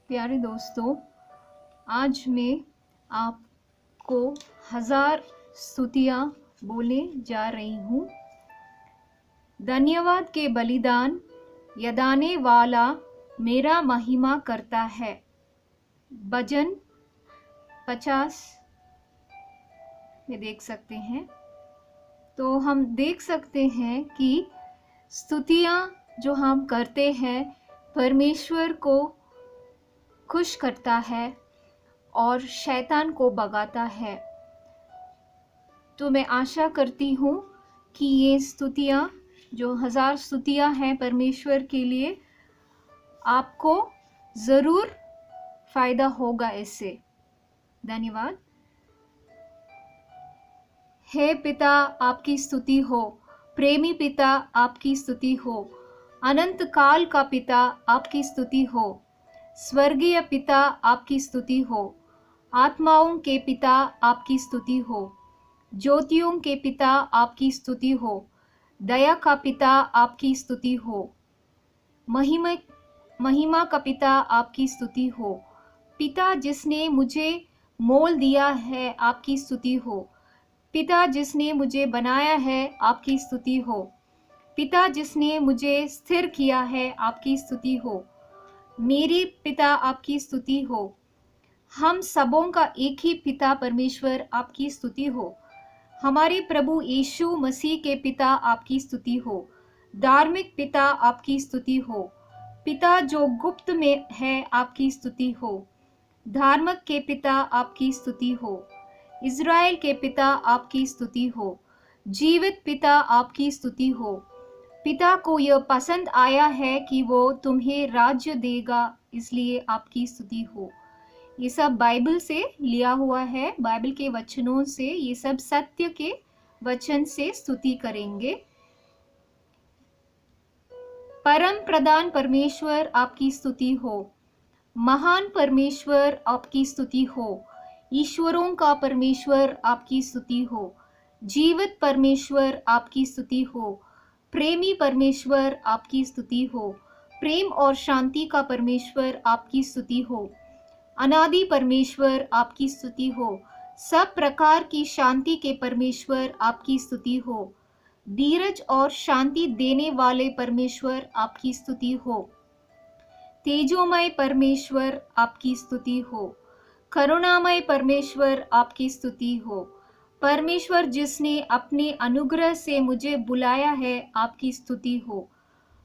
प्यारे दोस्तों, आज मैं आपको 1000 स्तुतियाँ बोलने जा रही हूँ। धन्यवाद के बलिदान यदाने वाला मेरा महिमा करता है। भजन 50 में देख सकते हैं। तो हम देख सकते हैं कि स्तुतियाँ जो हम करते हैं परमेश्वर को खुश करता है और शैतान को भगाता है। तो मैं आशा करती हूँ कि ये स्तुतियाँ जो 1000 स्तुतियाँ हैं परमेश्वर के लिए, आपको ज़रूर फ़ायदा होगा इससे। धन्यवाद। हे पिता, आपकी स्तुति हो। प्रेमी पिता, आपकी स्तुति हो। अनंत काल का पिता, आपकी स्तुति हो। स्वर्गीय पिता, आपकी स्तुति हो। आत्माओं के पिता, आपकी स्तुति हो। ज्योतियों के पिता, आपकी स्तुति हो। दया का पिता, आपकी स्तुति हो। महिमा का पिता, आपकी स्तुति हो। पिता जिसने मुझे मोल दिया है, आपकी स्तुति हो। पिता जिसने मुझे बनाया है, आपकी स्तुति हो। पिता जिसने मुझे स्थिर किया है, आपकी स्तुति हो। मेरे पिता, आपकी स्तुति हो। हम सबों का एक ही पिता परमेश्वर, आपकी स्तुति हो। हमारे प्रभु यीशु मसीह के पिता, आपकी स्तुति हो। धार्मिक पिता, आपकी स्तुति हो। पिता जो गुप्त में है, आपकी स्तुति हो। धार्मिक के पिता, आपकी स्तुति हो। इज़राइल के पिता, आपकी स्तुति हो। जीवित पिता, आपकी स्तुति हो। पिता को यह पसंद आया है कि वो तुम्हें राज्य देगा, इसलिए आपकी स्तुति हो। ये सब बाइबल से लिया हुआ है, बाइबल के वचनों से, ये सब सत्य के वचन से स्तुति करेंगे। परम प्रधान परमेश्वर, आपकी स्तुति हो। महान परमेश्वर, आपकी स्तुति हो। ईश्वरों का परमेश्वर, आपकी स्तुति हो। जीवित परमेश्वर, आपकी स्तुति हो। प्रेमी परमेश्वर, आपकी स्तुति हो। प्रेम और शांति का परमेश्वर, आपकी स्तुति हो। अनादि परमेश्वर, आपकी स्तुति हो। सब प्रकार की शांति के परमेश्वर, आपकी स्तुति हो। धीरज और शांति देने वाले परमेश्वर, आपकी स्तुति हो। तेजोमय परमेश्वर, आपकी स्तुति हो। करुणामय परमेश्वर, आपकी स्तुति हो। परमेश्वर जिसने अपने अनुग्रह से मुझे बुलाया है, आपकी स्तुति हो।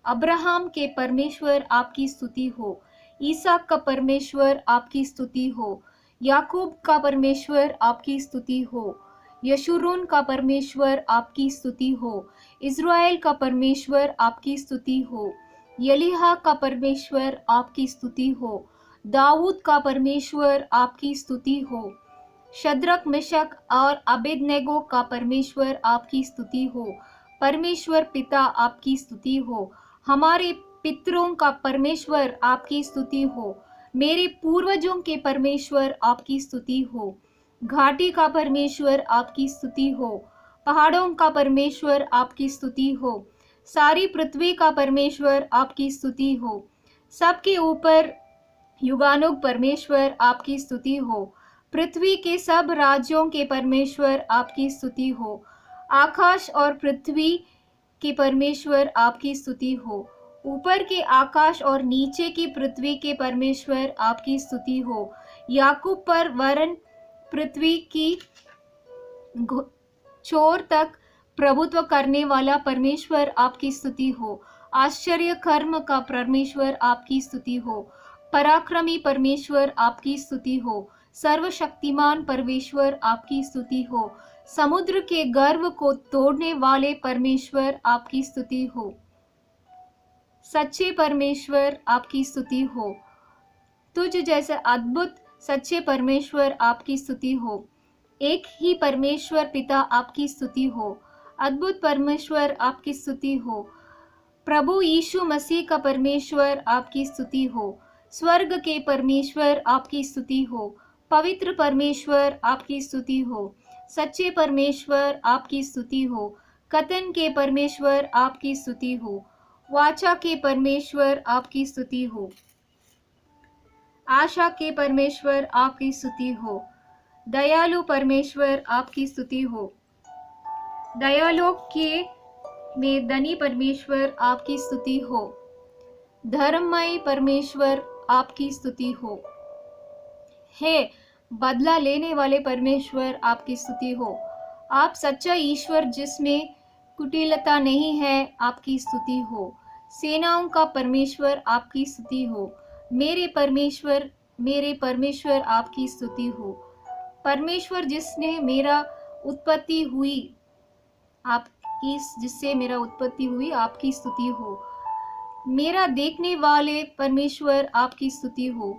अब्राहम के परमेश्वर, आपकी स्तुति हो। ईसाक का परमेश्वर, आपकी स्तुति हो। याकूब का परमेश्वर, आपकी स्तुति हो। यशूरून का परमेश्वर, आपकी स्तुति हो। इज़राइल का परमेश्वर, आपकी स्तुति हो। यलीहा का परमेश्वर, आपकी स्तुति हो। दाऊद का परमेश्वर, आपकी स्तुति हो। शद्रक, मेशक और अबेदनेगो का परमेश्वर, आपकी स्तुति हो। परमेश्वर पिता, आपकी स्तुति हो। हमारे पितरों का परमेश्वर, आपकी स्तुति हो। मेरे पूर्वजों के परमेश्वर, आपकी स्तुति हो। घाटी का परमेश्वर, आपकी स्तुति हो। पहाड़ों का परमेश्वर, आपकी स्तुति हो। सारी पृथ्वी का परमेश्वर, आपकी स्तुति हो। सबके ऊपर युगानुग परमेश्वर, आपकी स्तुति हो। पृथ्वी के सब राज्यों के परमेश्वर, आपकी स्तुति हो। आकाश और पृथ्वी के परमेश्वर, आपकी स्तुति हो। ऊपर के आकाश और नीचे की पृथ्वी के परमेश्वर, आपकी स्तुति हो। याकूब पर वरन पृथ्वी की छोर तक प्रभुत्व करने वाला परमेश्वर, आपकी स्तुति हो। आश्चर्य कर्म का परमेश्वर, आपकी स्तुति हो। पराक्रमी परमेश्वर, आपकी स्तुति हो। सर्वशक्तिमान परमेश्वर, आपकी स्तुति हो। समुद्र के गर्व को तोड़ने वाले परमेश्वर, आपकी स्तुति हो। सच्चे परमेश्वर, आपकी स्तुति हो। तुझ जैसे अद्भुत सच्चे परमेश्वर, आपकी स्तुति हो। एक ही परमेश्वर पिता, आपकी स्तुति हो। अद्भुत परमेश्वर, आपकी स्तुति हो। प्रभु यीशु मसीह का परमेश्वर, आपकी स्तुति हो। स्वर्ग के परमेश्वर, आपकी स्तुति हो। पवित्र परमेश्वर, आपकी स्तुति हो। सच्चे परमेश्वर, आपकी स्तुति हो। कथन के परमेश्वर, आपकी स्तुति हो। वाचा के परमेश्वर, आपकी स्तुति हो। आशा के परमेश्वर आपकी स्तुति हो। दयालु परमेश्वर आपकी स्तुति हो। दयालु के में धनी परमेश्वर आपकी स्तुति हो। धर्ममय परमेश्वर आपकी स्तुति हो। हे बदला लेने वाले परमेश्वर आपकी स्तुति हो। आप सच्चा ईश्वर जिसमें कुटिलता नहीं है, आपकी स्तुति हो। सेनाओं का परमेश्वर आपकी स्तुति हो। मेरे परमेश्वर आपकी स्तुति हो। परमेश्वर जिससे मेरा उत्पत्ति हुई आपकी स्तुति हो। मेरा देखने वाले परमेश्वर आपकी स्तुति हो।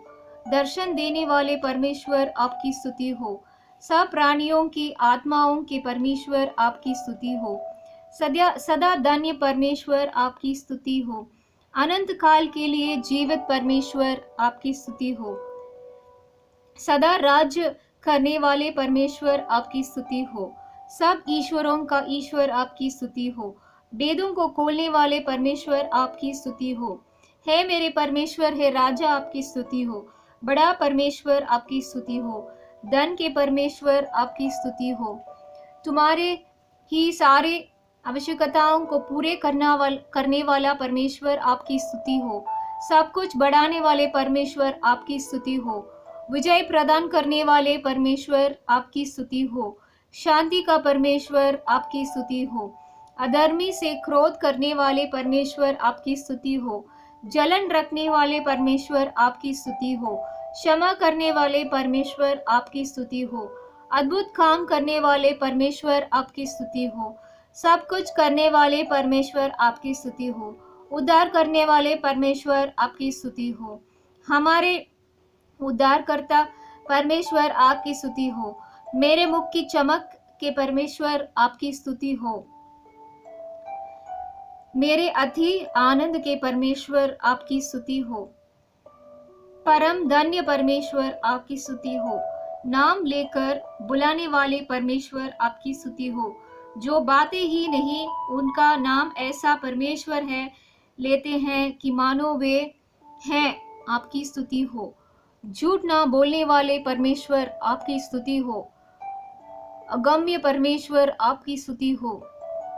दर्शन देने वाले परमेश्वर आपकी स्तुति हो। सब प्राणियों की आत्माओं के परमेश्वर आपकी स्तुति हो। सदा धन्य परमेश्वर आपकी स्तुति हो। अनंत काल के लिए जीवित परमेश्वर आपकी स्तुति हो। सदा राज्य करने वाले परमेश्वर आपकी स्तुति हो। सब ईश्वरों का ईश्वर आपकी स्तुति हो। वेदों को खोलने वाले परमेश्वर आपकी स्तुति हो। हे मेरे परमेश्वर, हे राजा आपकी स्तुति हो। बड़ा परमेश्वर आपकी स्तुति हो। धन के परमेश्वर आपकी स्तुति हो। तुम्हारे ही सारे आवश्यकताओं को पूरे करने वाला परमेश्वर आपकी स्तुति हो। सब कुछ बढ़ाने वाले परमेश्वर आपकी स्तुति हो। विजय प्रदान करने वाले परमेश्वर आपकी स्तुति हो। शांति का परमेश्वर आपकी स्तुति हो। अधर्मी से क्रोध करने वाले परमेश्वर आपकी स्तुति हो। जलन रखने वाले परमेश्वर आपकी स्तुति हो। क्षमा करने वाले परमेश्वर आपकी स्तुति हो। अद्भुत काम करने वाले परमेश्वर आपकी स्तुति हो। सब कुछ करने वाले परमेश्वर आपकी स्तुति हो। उद्धार करने वाले परमेश्वर आपकी स्तुति हो। हमारे उद्धारकर्ता परमेश्वर आपकी स्तुति हो। मेरे मुख की चमक के परमेश्वर आपकी स्तुति हो। मेरे अति आनंद के परमेश्वर आपकी स्तुति हो। परम धन्य परमेश्वर आपकी स्तुति हो। नाम लेकर बुलाने वाले परमेश्वर आपकी स्तुति हो। जो बातें ही नहीं, उनका नाम ऐसा परमेश्वर है लेते हैं कि मानो वे हैं, आपकी स्तुति हो। झूठ ना बोलने वाले परमेश्वर आपकी स्तुति हो। अगम्य परमेश्वर आपकी स्तुति हो।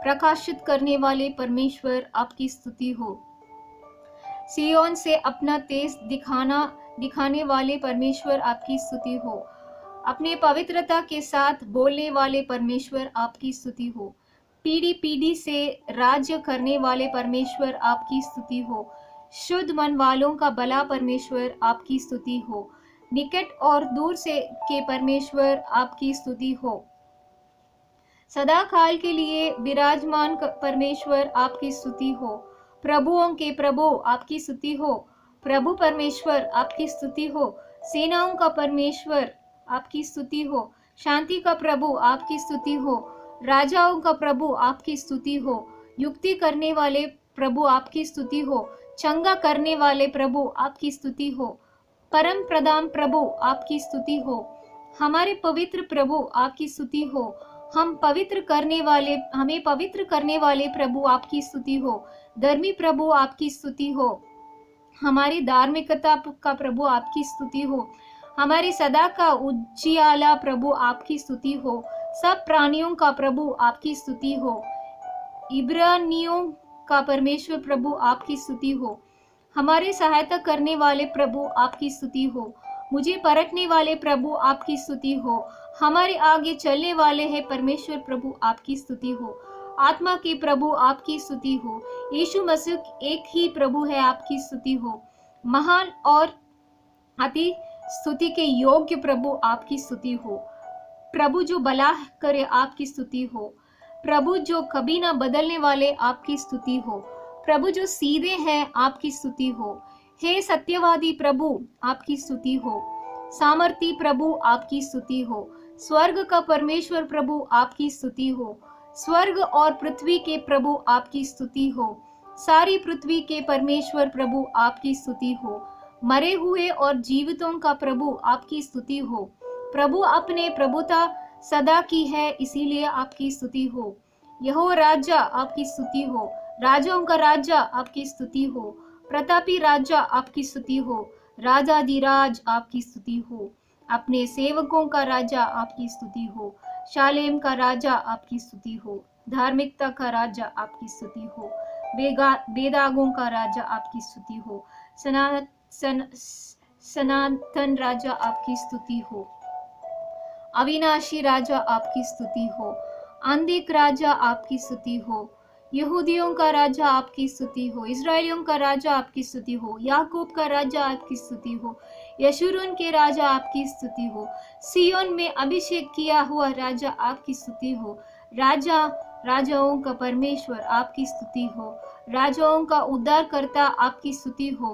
प्रकाशित करने वाले परमेश्वर आपकी स्तुति हो। सियोन से अपना तेज दिखाने वाले परमेश्वर आपकी स्तुति हो। अपने पवित्रता के साथ बोलने वाले परमेश्वर आपकी स्तुति हो। पीढ़ी पीढ़ी से राज्य करने वाले परमेश्वर आपकी स्तुति हो। शुद्ध मन वालों का भला परमेश्वर आपकी स्तुति हो। निकट और दूर से के परमेश्वर आपकी स्तुति हो। सदा काल के लिए विराजमान परमेश्वर आपकी स्तुति हो। प्रभुओं के प्रभु आपकी स्तुति हो। प्रभु परमेश्वर आपकी स्तुति हो। सेनाओं का परमेश्वर आपकी स्तुति हो। शांति का प्रभु आपकी स्तुति हो। राजाओं का प्रभु आपकी स्तुति हो। युक्ति करने वाले प्रभु आपकी स्तुति हो। चंगा करने वाले प्रभु आपकी स्तुति हो। परम प्रधान प्रभु आपकी स्तुति हो। हमारे पवित्र प्रभु आपकी स्तुति हो। हमें पवित्र करने वाले प्रभु आपकी स्तुति हो। धर्मी प्रभु आपकी स्तुति हो। हमारी धार्मिकता का प्रभु आपकी स्तुति हो। हमारी सदा का उज्जियाला प्रभु आपकी स्तुति हो। सब प्राणियों का प्रभु आपकी स्तुति हो। इब्रानियों का परमेश्वर प्रभु आपकी स्तुति हो। हमारे सहायता करने वाले प्रभु आपकी स्तुति हो। मुझे परखने वाले प्रभु आपकी स्तुति हो। हमारे आगे चलने वाले हैं परमेश्वर प्रभु आपकी स्तुति हो। आत्मा के प्रभु आपकी स्तुति हो। यीशु मसीह एक ही प्रभु है, आपकी स्तुति हो। महान और अति स्तुति के योग्य प्रभु आपकी स्तुति हो। प्रभु जो भला करे आपकी स्तुति हो। प्रभु जो कभी ना बदलने वाले आपकी स्तुति हो। प्रभु जो सीधे हैं आपकी स्तुति हो। हे सत्यवादी प्रभु आपकी स्तुति हो। सामर्थी प्रभु आपकी स्तुति हो। स्वर्ग का परमेश्वर प्रभु आपकी स्तुति हो। स्वर्ग और पृथ्वी के प्रभु आपकी स्तुति हो। सारी पृथ्वी के परमेश्वर प्रभु आपकी स्तुति हो। मरे हुए और जीवितों का प्रभु आपकी स्तुति हो। प्रभु अपने प्रभुता सदा की है, इसीलिए आपकी स्तुति हो। यहोवा राजा आपकी स्तुति हो। राजाओं का राजा आपकी स्तुति हो। प्रतापी राजा आपकी स्तुति हो। राजाधिराज आपकी स्तुति हो। अपने सेवकों का राजा आपकी स्तुति हो। शालेम का राजा आपकी स्तुति हो। धार्मिकता का राजा आपकी स्तुति हो। बेदागों का राजा आपकी स्तुति हो। सनातन राजा आपकी स्तुति हो। अविनाशी राजा आपकी स्तुति हो। आंधिक राजा आपकी स्तुति हो। यहूदियों का राजा आपकी स्तुति हो। इस्राएलियों का राजा आपकी स्तुति हो। याकूब का राजा आपकी स्तुति हो। यशूरून के राजा आपकी स्तुति हो। सियोन में अभिषेक किया हुआ राजा आपकी स्तुति हो। राजा राजाओं का परमेश्वर आपकी स्तुति हो। राजाओं का उद्धारकर्ता आपकी स्तुति हो।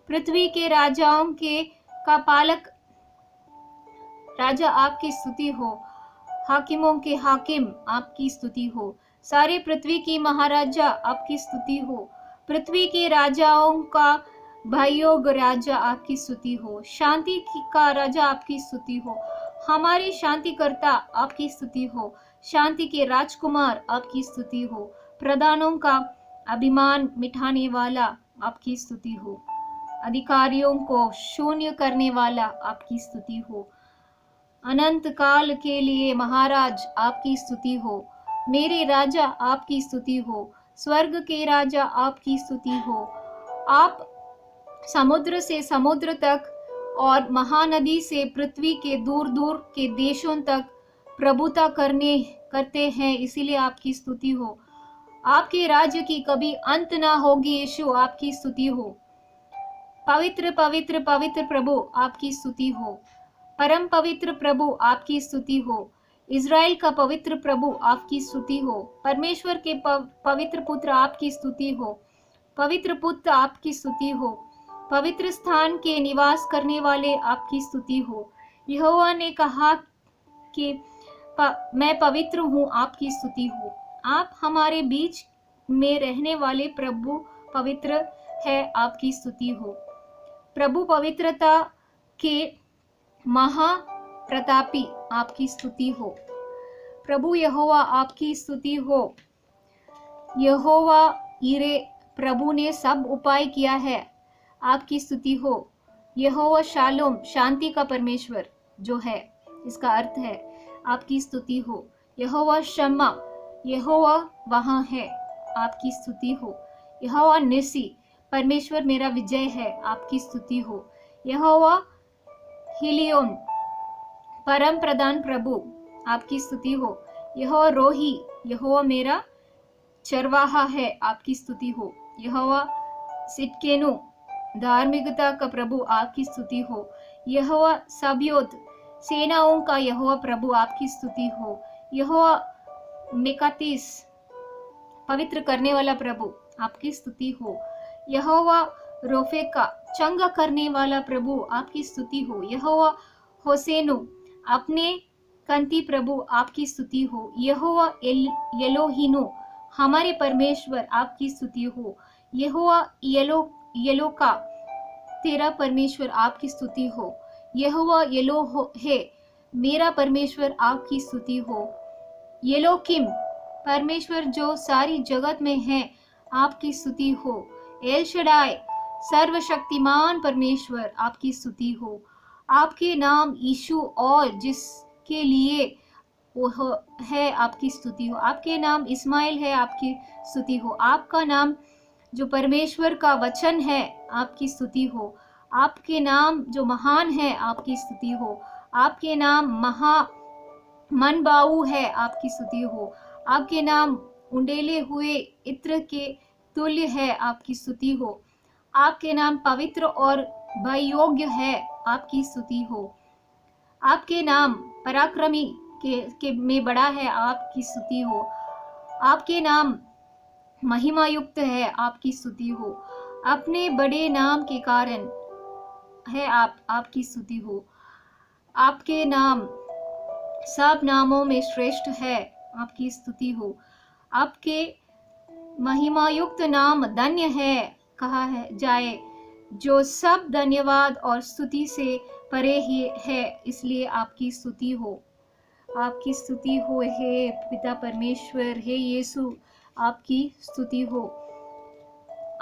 पृथ्वी के राजाओं का पालक राजा आपकी स्तुति हो। हाकिमों के हाकिम आपकी स्तुति हो। सारे पृथ्वी की महाराजा आपकी स्तुति हो। पृथ्वी के राजाओं का भाइयों राजा आपकी स्तुति हो। शांति का राजा आपकी स्तुति हो। हमारे शांतिकर्ता आपकी स्तुति हो। शांति के राजकुमार आपकी स्तुति हो। प्रधानों का अभिमान मिटाने वाला आपकी स्तुति हो। अधिकारियों को शून्य करने वाला आपकी स्तुति हो। अनंत काल के लिए महाराज आपकी स्तुति हो। मेरे राजा आपकी स्तुति हो। स्वर्ग के राजा आपकी स्तुति हो। आप समुद्र से समुद्र तक और महानदी से पृथ्वी के दूर दूर के देशों तक प्रभुता करते हैं, इसीलिए आपकी स्तुति हो। आपके राज्य की कभी अंत ना होगी, यीशु आपकी स्तुति हो। पवित्र पवित्र पवित्र प्रभु आपकी स्तुति हो। परम पवित्र प्रभु आपकी स्तुति हो। इज़राइल का पवित्र प्रभु आपकी स्तुति हो। परमेश्वर के पवित्र पुत्र आपकी स्तुति हो। पवित्र पुत्र आपकी स्तुति हो। पवित्र स्थान के निवास करने वाले आपकी स्तुति हो। यहोवा ने कहा कि मैं पवित्र हूँ, आपकी स्तुति हो। आप हमारे बीच में रहने वाले प्रभु पवित्र है, आपकी स्तुति हो। प्रभु पवित्रता के महाप्रतापी आपकी स्तुति हो। प्रभु यहोवा आपकी स्तुति हो। यहोवा ईरे प्रभु ने सब उपाय किया है, आपकी स्तुति हो। यहोवा शालोम शांति का परमेश्वर जो है, इसका अर्थ है आपकी स्तुति हो। यहोवा शम्मा यहोवा वहाँ है, आपकी स्तुति हो। यहोवा निसी परमेश्वर मेरा विजय है, आपकी स्तुति हो। यहोवा हिलियोन परम प्रधान प्रभु आपकी स्तुति हो। यहोवा रोही यहोवा मेरा चरवाहा है, आपकी स्तुति हो। यहोवा सिटकेनु धार्मिकता का प्रभु आपकी स्तुति हो। यहोवा साबियोत सेनाओं का यहोवा प्रभु आपकी स्तुति हो। यहोवा मेकातीस पवित्र करने वाला प्रभु आपकी स्तुति हो। यहोवा रोफेका चंगा करने वाला प्रभु आपकी स्तुति हो। यहोवा होसेनु अपने कंती प्रभु आपकी स्तुति हो। यहोवा येलोहिनु हमारे परमेश्वर आपकी स्तुति हो। यहोवा येलोका तेरा परमेश्वर आपकी स्तुति हो। यहोवा येलो है मेरा परमेश्वर आपकी स्तुति हो। येलोकिम परमेश्वर जो सारी जगत में है, आपकी स्तुति हो। एल शडाई सर्वशक्तिमान परमेश्वर आपकी स्तुति हो। आपके नाम यीशु और जिसके लिए वो है, आपकी स्तुति हो। आपके नाम इस्माइल है, आपकी स्तुति हो। आपका नाम जो परमेश्वर का वचन है, आपकी स्तुति हो। आपके नाम जो महान है, आपकी स्तुति हो। आपके नाम मनबाऊ है, आपकी स्तुति हो। आपके नाम उंडेले हुए इत्र के तुल्य है, आपकी स्तुति हो। आपके नाम पवित्र और भययोग्य है, आपकी स्तुति हो। आपके नाम पराक्रमी के में बड़ा है, आपकी स्तुति हो। आपके नाम महिमा युक्त है, आपकी स्तुति हो। अपने बड़े नाम के कारण है आपकी स्तुति हो। आपके नाम सब नामों में श्रेष्ठ है, आपकी स्तुति हो। आपके महिमायुक्त नाम धन्य है कहा है जाए, जो सब धन्यवाद और स्तुति से परे ही है, इसलिए आपकी स्तुति हो। आपकी स्तुति हो हे पिता परमेश्वर, हे यीशु आपकी स्तुति हो।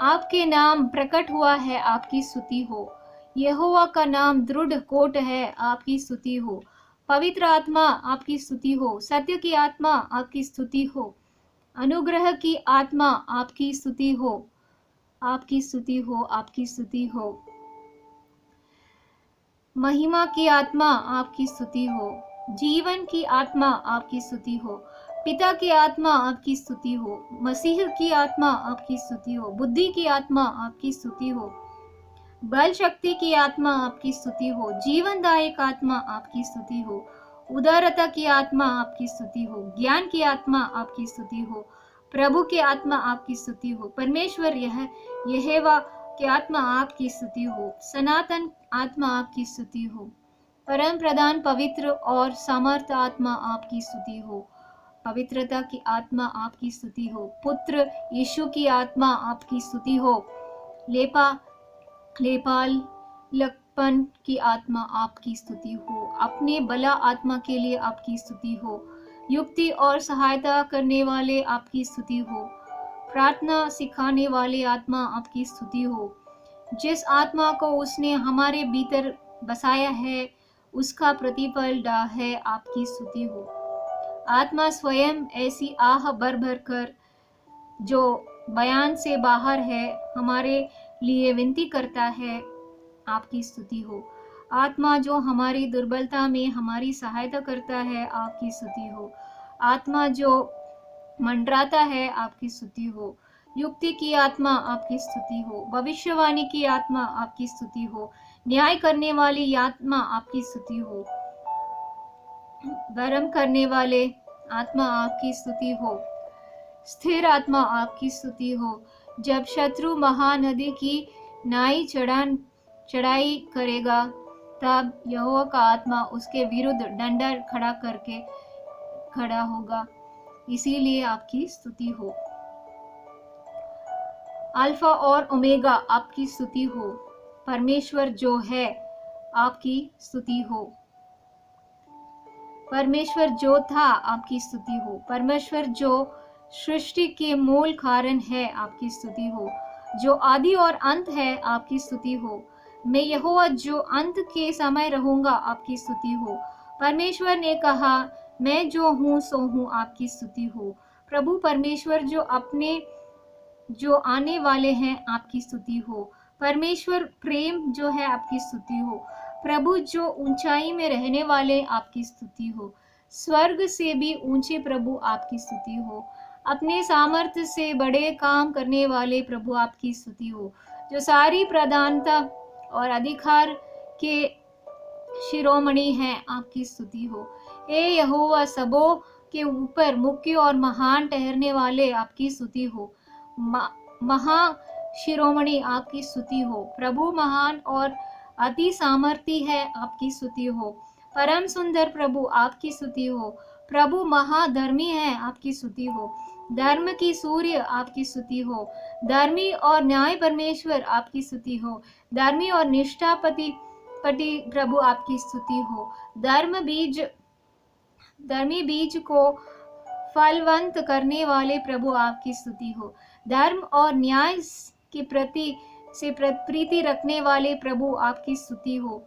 आपके नाम प्रकट हुआ है, आपकी स्तुति हो। यहोवा का नाम दृढ़ कोट है, आपकी स्तुति हो। पवित्र आत्मा आपकी स्तुति हो। सत्य की आत्मा आपकी स्तुति हो। अनुग्रह की आत्मा आपकी स्तुति हो। आपकी स्तुति हो, आपकी स्तुति हो। महिमा की आत्मा आपकी स्तुति हो। जीवन की आत्मा आपकी स्तुति हो। पिता की आत्मा आपकी स्तुति हो। मसीह की आत्मा आपकी स्तुति हो। बुद्धि की आत्मा आपकी स्तुति हो। बल शक्ति की आत्मा आपकी स्तुति हो। जीवनदायक आत्मा आपकी स्तुति हो। उदारता की आत्मा आपकी स्तुति हो। ज्ञान की आत्मा आपकी स्तुति हो। प्रभु की आत्मा आपकी स्तुति हो। परमेश्वर यहोवा की आत्मा आपकी स्तुति हो। सनातन आत्मा आपकी स्तुति हो। परम प्रधान पवित्र और समर्थ आत्मा आपकी स्तुति हो। पवित्रता की आत्मा आपकी स्तुति हो। पुत्र यीशु की आत्मा आपकी स्तुति हो। लेपाल लकपन की आत्मा आपकी स्तुति हो। अपने बला आत्मा के लिए आपकी स्तुति हो। युक्ति और सहायता करने वाले आपकी स्तुति हो। प्रार्थना सिखाने वाले आत्मा आपकी स्तुति हो। जिस आत्मा को उसने हमारे भीतर बसाया है उसका प्रतिफल है, आपकी स्तुति हो। आत्मा स्वयं ऐसी आह भर भर कर जो बयान से बाहर है हमारे लिए विनती करता है, आपकी स्तुति हो। आत्मा जो हमारी दुर्बलता में हमारी सहायता करता है, आपकी स्तुति हो। आत्मा जो मंडराता है, आपकी स्तुति हो। युक्ति की आत्मा आपकी स्तुति हो। भविष्यवाणी की आत्मा आपकी स्तुति हो। न्याय करने वाली आत्मा आपकी स्तुति हो। धर्म करने वाले आत्मा आपकी स्तुति हो। स्थिर आत्मा आपकी स्तुति हो। जब शत्रु महानदी की नाई चढ़ाई करेगा तब यहोवा का आत्मा उसके विरुद्ध डंडा खड़ा होगा, इसीलिए आपकी स्तुति हो। अल्फा और ओमेगा आपकी स्तुति हो। परमेश्वर जो है, आपकी स्तुति हो। परमेश्वर जो था, आपकी स्तुति हो। परमेश्वर जो सृष्टि के मूल कारण है, आपकी स्तुति हो। जो आदि और अंत है, आपकी स्तुति हो। मैं यहोवा जो अंत के समय रहूंगा, आपकी स्तुति हो। परमेश्वर ने कहा, मैं जो हूँ सो हूँ, आपकी स्तुति हो। प्रभु परमेश्वर जो आने वाले हैं, आपकी स्तुति हो। परमेश्वर प्रेम जो है, आपकी स्तुति हो। प्रभु जो ऊंचाई में रहने वाले, आपकी स्तुति हो। स्वर्ग से भी ऊंचे प्रभु, आपकी स्तुति हो। अपने सामर्थ्य से बड़े काम करने वाले प्रभु, आपकी स्तुति हो। जो सारी प्रधानता और अधिकार के शिरोमणि हैं, आपकी स्तुति हो। हे यहोवा, सबों के ऊपर मुख्य और महान ठहरने वाले, आपकी स्तुति हो। महा शिरोमणि, आपकी स्तुति हो। प्रभु महान और अति सामर्थी है, आपकी स्तुति हो। परम सुंदर प्रभु, आपकी स्तुति हो। प्रभु महाधर्मी है, आपकी स्तुति हो। धर्म की सूर्य, आपकी स्तुति हो। धर्मी और न्याय परमेश्वर, आपकी स्तुति हो। धर्मी और निष्ठापति प्रभु, आपकी स्तुति हो। धर्मी बीज को फलवंत करने वाले प्रभु, आपकी स्तुति हो। धर्म और न्याय के प्रति से प्रीति रखने वाले प्रभु, आपकी स्तुति हो।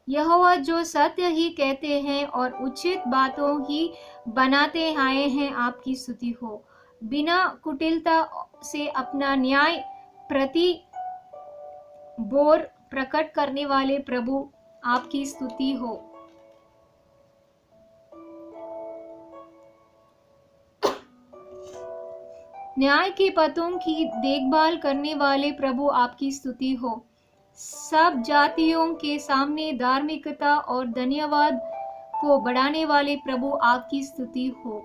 यहोवा जो सत्य ही कहते हैं और उचित बातों ही बनाते आए हैं, आपकी स्तुति हो। बिना कुटिलता से अपना न्याय प्रति बोर प्रकट करने वाले प्रभु, आपकी स्तुति हो। न्याय के पतों की देखभाल करने वाले प्रभु, आपकी स्तुति हो। सब जातियों के सामने धार्मिकता और धन्यवाद को बढ़ाने वाले प्रभु, आपकी स्तुति हो।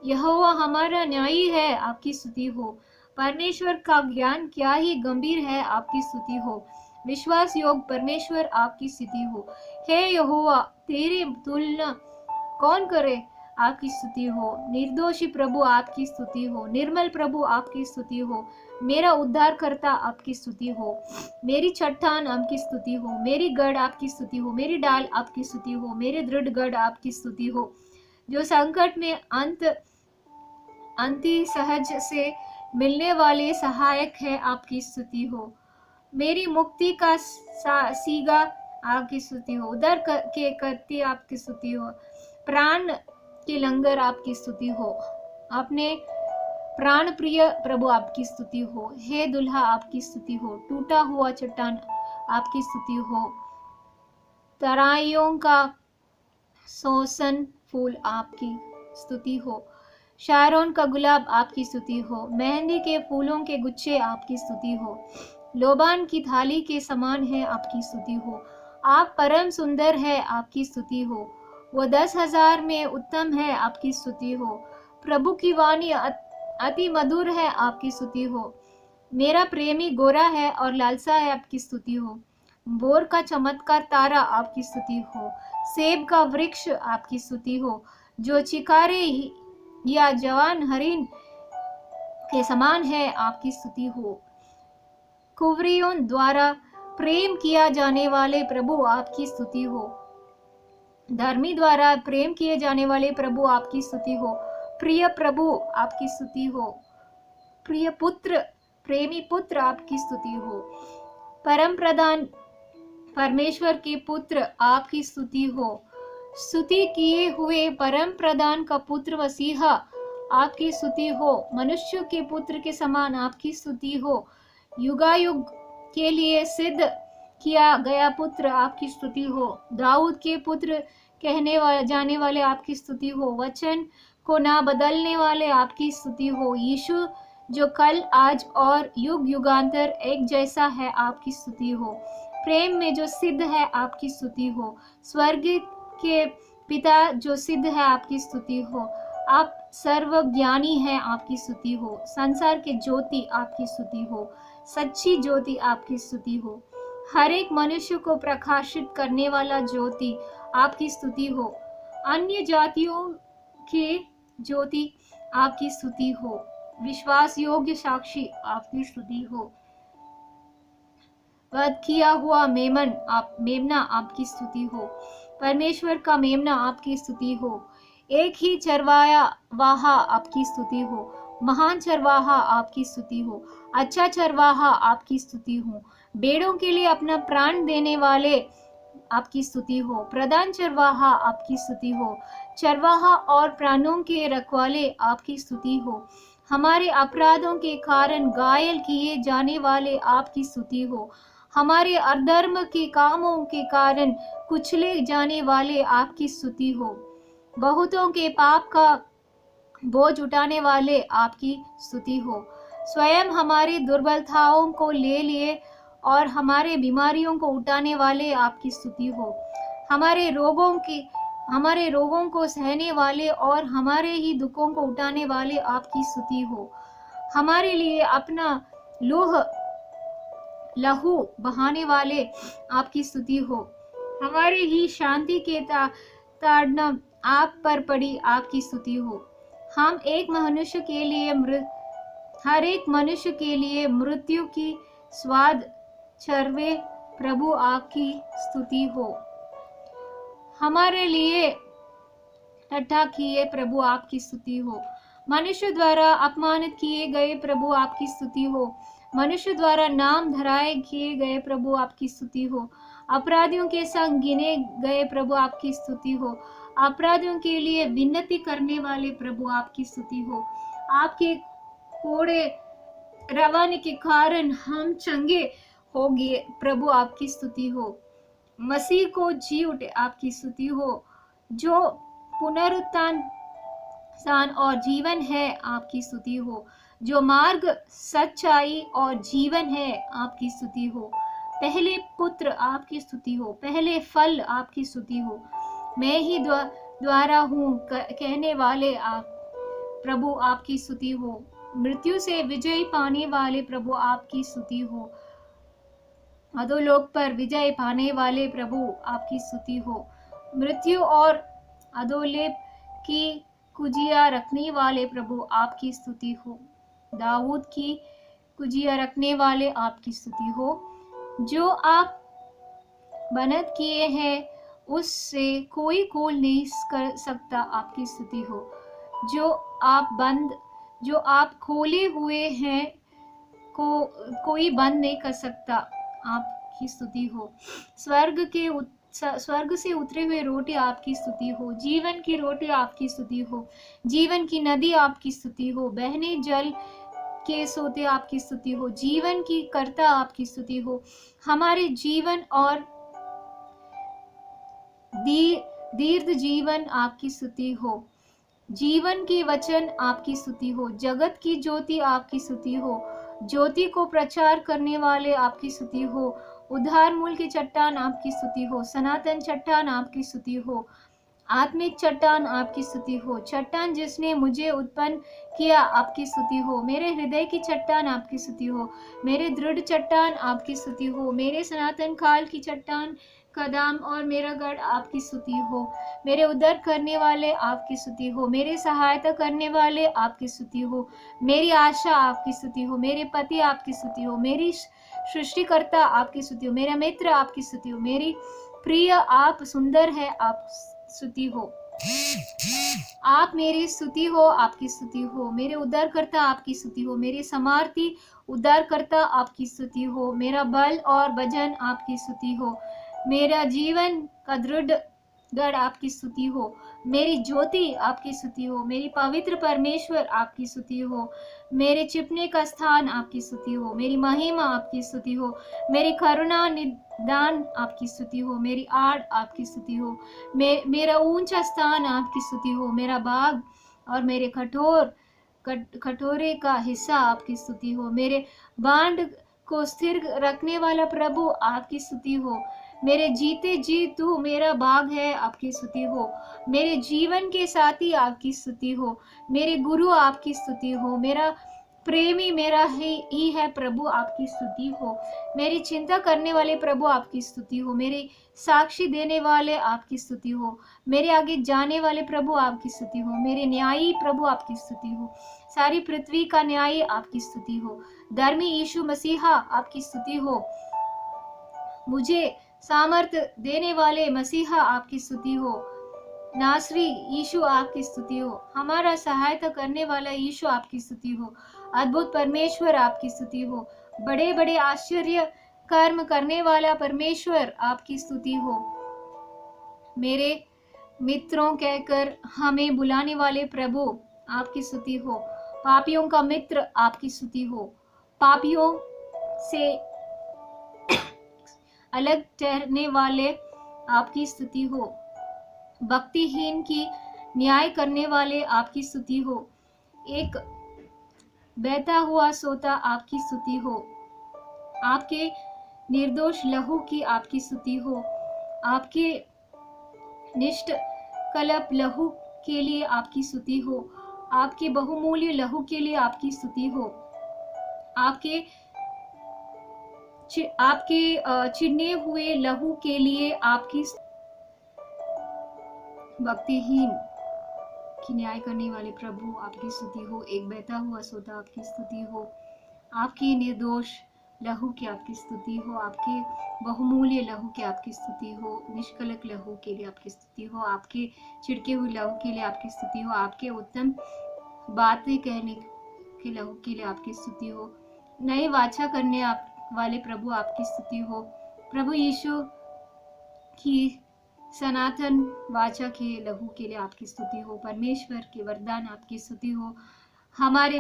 यहोवा हमारा न्यायी है, आपकी स्तुति हो। परमेश्वर का ज्ञान क्या ही गंभीर है, आपकी स्तुति हो। विश्वास योग परमेश्वर, आपकी स्तुति हो। हे यहोवा, तेरे तुलना कौन करे, आपकी स्तुति हो। निर्दोषी प्रभु, आपकी स्तुति हो। निर्मल प्रभु, आपकी स्तुति हो। मेरा उद्धारकर्ता, आपकी स्तुति हो। मेरी चट्टान, आपकी स्तुति हो। मेरी गढ़, आपकी स्तुति हो। मेरी डाल, आपकी स्तुति हो। मेरे दृढ़ गढ़, आपकी स्तुति हो। जो संकट में अंति सहज से मिलने वाले सहायक है, आपकी स्तुति हो। मेरी मुक्ति का सीगा आपकी स्तुति हो। उदर के करती आपकी स्तुति हो। प्राण के लंगर आपकी स्तुति हो। अपने प्राण प्रिय प्रभु आपकी स्तुति हो। हे दुल्हा आपकी स्तुति हो। टूटा हुआ चट्टान आपकी स्तुति हो। तराइयों का सोसन फूल आपकी स्तुति हो। शारोन का गुलाब आपकी स्तुति हो। मेहंदी के फूलों के गुच्छे आपकी स्तुति हो। लोबान की थाली के समान है आपकी स्तुति हो। आप परम सुंदर है आपकी स्तुति हो। वो 10,000 में उत्तम है आपकी स्तुति हो। प्रभु की वाणी अति मधुर है आपकी स्तुति हो। मेरा प्रेमी गोरा है और लालसा है आपकी स्तुति हो। बोर का चमत्कार तारा आपकी स्तुति हो। सेब का वृक्ष आपकी स्तुति हो। जो चिकारे या जवान हरिण के समान है आपकी स्तुति हो। कुवरियों द्वारा प्रेम किया जाने वाले प्रभु आपकी स्तुति हो। धर्मी द्वारा प्रेम किए जाने वाले प्रभु आपकी स्तुति हो। प्रिय प्रभु आपकी स्तुति हो। प्रिय पुत्र प्रेमी पुत्र आपकी स्तुति हो। परम प्रधान परमेश्वर के पुत्र आपकी स्तुति हो। स्तुति किए हुए परम प्रधान का पुत्र मसीहा आपकी स्तुति हो। मनुष्य के पुत्र के समान आपकी स्तुति हो। युगायुग के लिए सिद्ध किया गया पुत्र आपकी स्तुति हो। दाऊद के पुत्र जाने वाले आपकी स्तुति हो। वचन को ना बदलने वाले आपकी स्तुति हो। यीशु जो कल आज और युग युगांतर एक जैसा है आपकी स्तुति हो। प्रेम में जो सिद्ध है आपकी स्तुति हो। स्वर्ग के पिता जो सिद्ध है आपकी स्तुति हो। आप सर्वज्ञानी है आपकी स्तुति हो। संसार के ज्योति आपकी स्तुति हो। सच्ची ज्योति आपकी स्तुति हो। हर एक मनुष्य को प्रकाशित करने वाला ज्योति आपकी स्तुति हो। अन्य जातियों के ज्योति आपकी स्तुति हो। विश्वास योग्य साक्षी आपकी स्तुति हो। वध किया हुआ मेमना आपकी स्तुति हो। परमेश्वर का मेमना आपकी स्तुति हो। एक ही चरवाया वाहा आपकी स्तुति हो। महान चरवाहा आपकी स्तुति हो। अच्छा चरवाहा आपकी स्तुति हो। भेड़ों के लिए अपना प्राण देने वाले आपकी स्तुति हो। प्रधान चरवाहा आपकी स्तुति हो। चरवाहा और प्राणों के रखवाले आपकी स्तुति हो। हमारे अपराधों के कारण घायल किए जाने वाले आपकी स्तुति हो। हमारे अधर्म के कामों के कारण कुचले जाने वाले आपकी स्तुति हो। बहुतों के पाप का बोझ उठाने वाले आपकी स्तुति हो। स्वयं हमारी दुर्बलताओं को ले लिए और हमारे बीमारियों को उठाने वाले आपकी स्तुति हो। हमारे रोगों को सहने वाले और हमारे ही दुखों को उठाने वाले आपकी स्तुति हो। हमारे लिए अपना लहू बहाने वाले आपकी स्तुति हो। हमारे ही शांति के ताड़ना आप पर पड़ी आपकी स्तुति हो। हर एक मनुष्य के लिए मृत्यु की स्वाद चरवे प्रभु आपकी स्तुति हो। हमारे लिए ठट्ठा किए प्रभु आपकी स्तुति हो। मनुष्य द्वारा अपमानित किए गए प्रभु आपकी स्तुति हो। मनुष्य द्वारा नाम धराए किए गए प्रभु आपकी स्तुति हो। अपराधियों के संग गिने गए प्रभु आपकी स्तुति हो। अपराधियों के लिए विनती करने वाले प्रभु आपकी स्तुति हो। आपके कोड़े रवाने के कारण हम चंगे हो गए प्रभु आपकी स्तुति हो। मसीह को जी उठे आपकी स्तुति हो। जो पुनरुत्थान और जीवन है आपकी स्तुति हो। जो मार्ग सच्चाई और जीवन है आपकी स्तुति हो। पहले पुत्र आपकी स्तुति हो। पहले फल आपकी स्तुति हो। मैं ही द्वारा हूँ कहने वाले आप प्रभु आपकी स्तुति हो। मृत्यु से विजय पाने वाले प्रभु आपकी स्तुति हो। अधोलोक पर विजय पाने वाले प्रभु आपकी स्तुति हो। मृत्यु और अधोलोक की कुजिया रखने वाले प्रभु आपकी स्तुति हो। दाऊद की कुजिया रखने वाले आपकी स्तुति हो। जो आप बनत किए हैं उससे कोई खोल नहीं कर सकता आपकी स्तुति हो। जो आप खोले हुए हैं को कोई बंद नहीं कर सकता आपकी स्तुति हो। स्वर्ग से उतरे हुए रोटी आपकी स्तुति हो। जीवन की रोटी आपकी स्तुति हो। जीवन की नदी आपकी स्तुति हो। बहने जल के सोते आपकी स्तुति हो। जीवन की कर्ता आपकी स्तुति हो। हमारे जीवन और दीर्घ जीवन आपकी स्तुति हो। जीवन के वचन आपकी स्तुति हो। जगत की ज्योति आपकी स्तुति हो। ज्योति को प्रचार करने वाले आपकी स्तुति हो। उद्धार मूल की चट्टान आपकी स्तुति हो। सनातन चट्टान आपकी स्तुति हो। आत्मिक चट्टान आपकी स्तुति हो। चट्टान जिसने मुझे उत्पन्न किया आपकी स्तुति हो। मेरे हृदय की चट्टान आपकी स्तुति हो। मेरे दृढ़ चट्टान आपकी स्तुति हो। मेरे सनातन काल की चट्टान कदम और मेरा गढ़ आपकी स्तुति हो। मेरे उद्धार करने वाले आपकी स्तुति हो। मेरे सहायता करने वाले आपकी स्तुति हो। मेरी आशा आपकी स्तुति हो। मेरे पति आपकी स्तुति हो। मेरी सृष्टिकर्ता आपकी स्तुति हो। मेरा मित्र आपकी स्तुति हो। मेरी प्रिय आप सुंदर है आप स्तुति हो। आप मेरी स्तुति हो, आपकी स्तुति हो। मेरे उद्धारकर्ता आपकी स्तुति हो। मेरे समार्थी उद्धारकर्ता आपकी स्तुति हो। मेरा बल और वजन आपकी स्तुति हो। मेरा जीवन का दृढ़ गढ़ आपकी स्तुति हो। मेरी ज्योति आपकी स्तुति हो। मेरी पवित्र परमेश्वर आपकी स्तुति हो। मेरे छिपने का स्थान आपकी स्तुति हो। मेरी महिमा आपकी स्तुति हो। मेरी करुणा निदान आपकी स्तुति हो। मेरी आड़ आपकी स्तुति हो। मेरा ऊंचा स्थान आपकी स्तुति हो। मेरा बाग और मेरे कटोरे का हिस्सा आपकी स्तुति हो। मेरे बांड को स्थिर रखने वाला प्रभु आपकी स्तुति हो। मेरे जीते जी तू मेरा बाग है आपकी स्तुति हो। मेरे जीवन के साथी आपकी स्तुति हो। मेरे गुरु आपकी स्तुति हो। मेरा प्रेमी मेरा ही है प्रभु आपकी स्तुति हो। मेरी चिंता करने वाले प्रभु आपकी स्तुति हो। मेरे साक्षी देने वाले आपकी स्तुति हो। मेरे आगे जाने वाले प्रभु आपकी स्तुति हो। मेरे न्यायी प्रभु आपकी स्तुति हो। सारी पृथ्वी का न्यायी आपकी स्तुति हो। धर्मी यीशु मसीहा आपकी स्तुति हो। मुझे सामर्थ्य देने वाले मसीहा आपकी स्तुति हो। नासरी यीशु आपकी स्तुति हो। हमारा सहायता करने वाला यीशु आपकी स्तुति हो। अद्भुत परमेश्वर आपकी स्तुति हो। बड़े बड़े आश्चर्य कर्म करने वाला परमेश्वर आपकी स्तुति हो। मेरे मित्रों कहकर हमें बुलाने वाले प्रभु आपकी स्तुति हो। पापियों का मित्र आपकी स्तुति हो। पापियों से अलग ठहरने वाले आपकी स्तुति हो। भक्तिहीन की न्याय करने वाले आपकी स्तुति हो। एक बहता हुआ सोता आपकी स्तुति हो। आपके निर्दोष लहू की आपकी स्तुति हो। आपके निष्कलंक लहू के लिए आपकी स्तुति हो। आपके बहुमूल्य लहू के लिए आपकी स्तुति हो। आपके चिढ़े हुए लहू के लिए आपकी भक्तिहीन की न्याय करने वाले प्रभु आपकी स्तुति हो। एक बहता हुआ सोता आपकी स्तुति हो। आपके निर्दोष लहू की आपकी स्तुति हो। आपके बहुमूल्य लहू की आपकी स्तुति हो। निष्कलंक लहू के लिए आपकी स्तुति हो। आपके छिड़के हुए लहू के लिए आपकी स्तुति हो। आपके उत्तम बातें कहने के लहू के लिए आपकी स्तुति हो। नए वाचा करने वाले प्रभु आपकी स्तुति हो। प्रभु यीशु की सनातन वाचा के लहू के लिए आपकी स्तुति हो। परमेश्वर के वरदान आपकी स्तुति हो। हमारे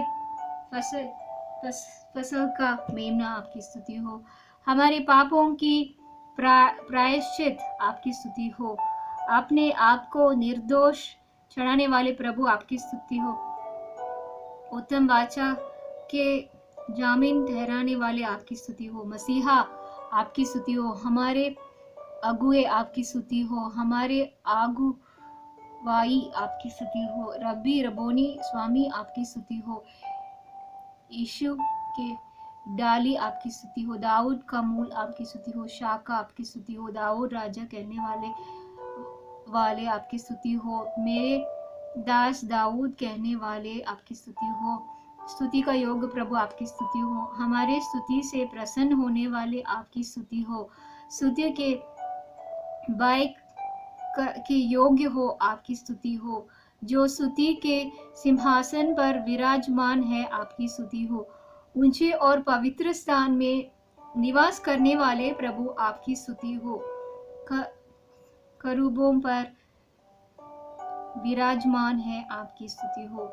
फसल का मेमना आपकी स्तुति हो। हमारे पापों की प्रायश्चित आपकी स्तुति हो। अपने आप को निर्दोष चढ़ाने वाले प्रभु आपकी स्तुति हो। उत्तम वाचा के जामीन ठहराने वाले आपकी स्तुति हो। मसीहा आपकी स्तुति हो। हमारे अगुए आपकी स्तुति हो। हमारे आगुवाई आपकी स्तुति हो। रब्बी रबोनी स्वामी आपकी स्तुति हो। यीशु के डाली आपकी स्तुति हो। दाऊद का मूल आपकी स्तुति हो। शाखा आपकी स्तुति हो। दाऊद राजा कहने वाले आपकी स्तुति हो। मेरे दास दाऊद कहने वाले आपकी स्तुति हो। स्तुति का योग्य प्रभु आपकी स्तुति हो। हमारे स्तुति से प्रसन्न होने वाले आपकी स्तुति हो। स्तुति के बाइक के योग्य हो आपकी स्तुति हो। जो स्तुति के सिंहासन पर विराजमान है आपकी स्तुति हो। ऊंचे और पवित्र स्थान में निवास करने वाले प्रभु आपकी स्तुति हो। करूबों पर विराजमान है, आपकी स्तुति हो।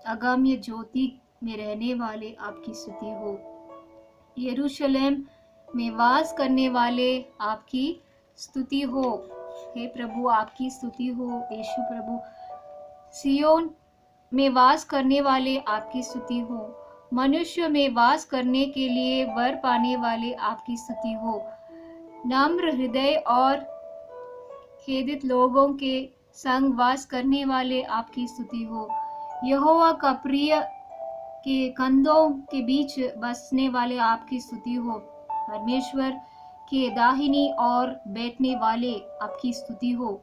अगम्य ज्योति में रहने वाले आपकी स्तुति हो। यरूशलेम में वास करने वाले आपकी स्तुति हो। हे प्रभु आपकी स्तुति हो। यीशु प्रभु सियोन में वास करने वाले आपकी स्तुति हो। मनुष्य में वास करने के लिए वर पाने वाले आपकी स्तुति हो। नम्र हृदय और खेदित लोगों के संग वास करने वाले आपकी स्तुति हो। यहोवा का प्रिय के कंधों के बीच बसने वाले आपकी स्तुति हो। परमेश्वर के दाहिनी और बैठने वाले आपकी स्तुति हो।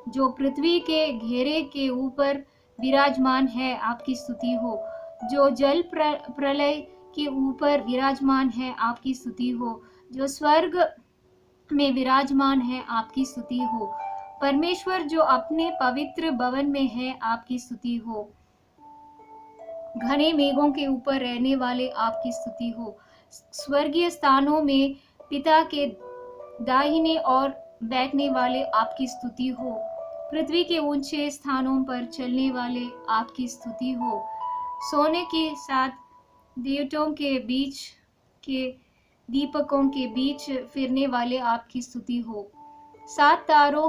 जो पृथ्वी के घेरे के ऊपर विराजमान है, आपकी स्तुति हो। जो जल प्रलय के ऊपर विराजमान है, आपकी स्तुति हो। जो स्वर्ग में विराजमान है, आपकी स्तुति हो। परमेश्वर जो अपने पवित्र भवन में है, आपकी स्तुति हो। घने मेघों के ऊपर रहने वाले आपकी स्तुति हो। स्वर्गीय स्थानों में पिता के दाहिने और बैठने वाले आपकी स्तुति हो। पृथ्वी के ऊंचे स्थानों पर चलने वाले आपकी स्तुति हो। सोने के साथ देवताओं के बीच के दीपकों के बीच फिरने वाले आपकी स्तुति हो। 7 तारों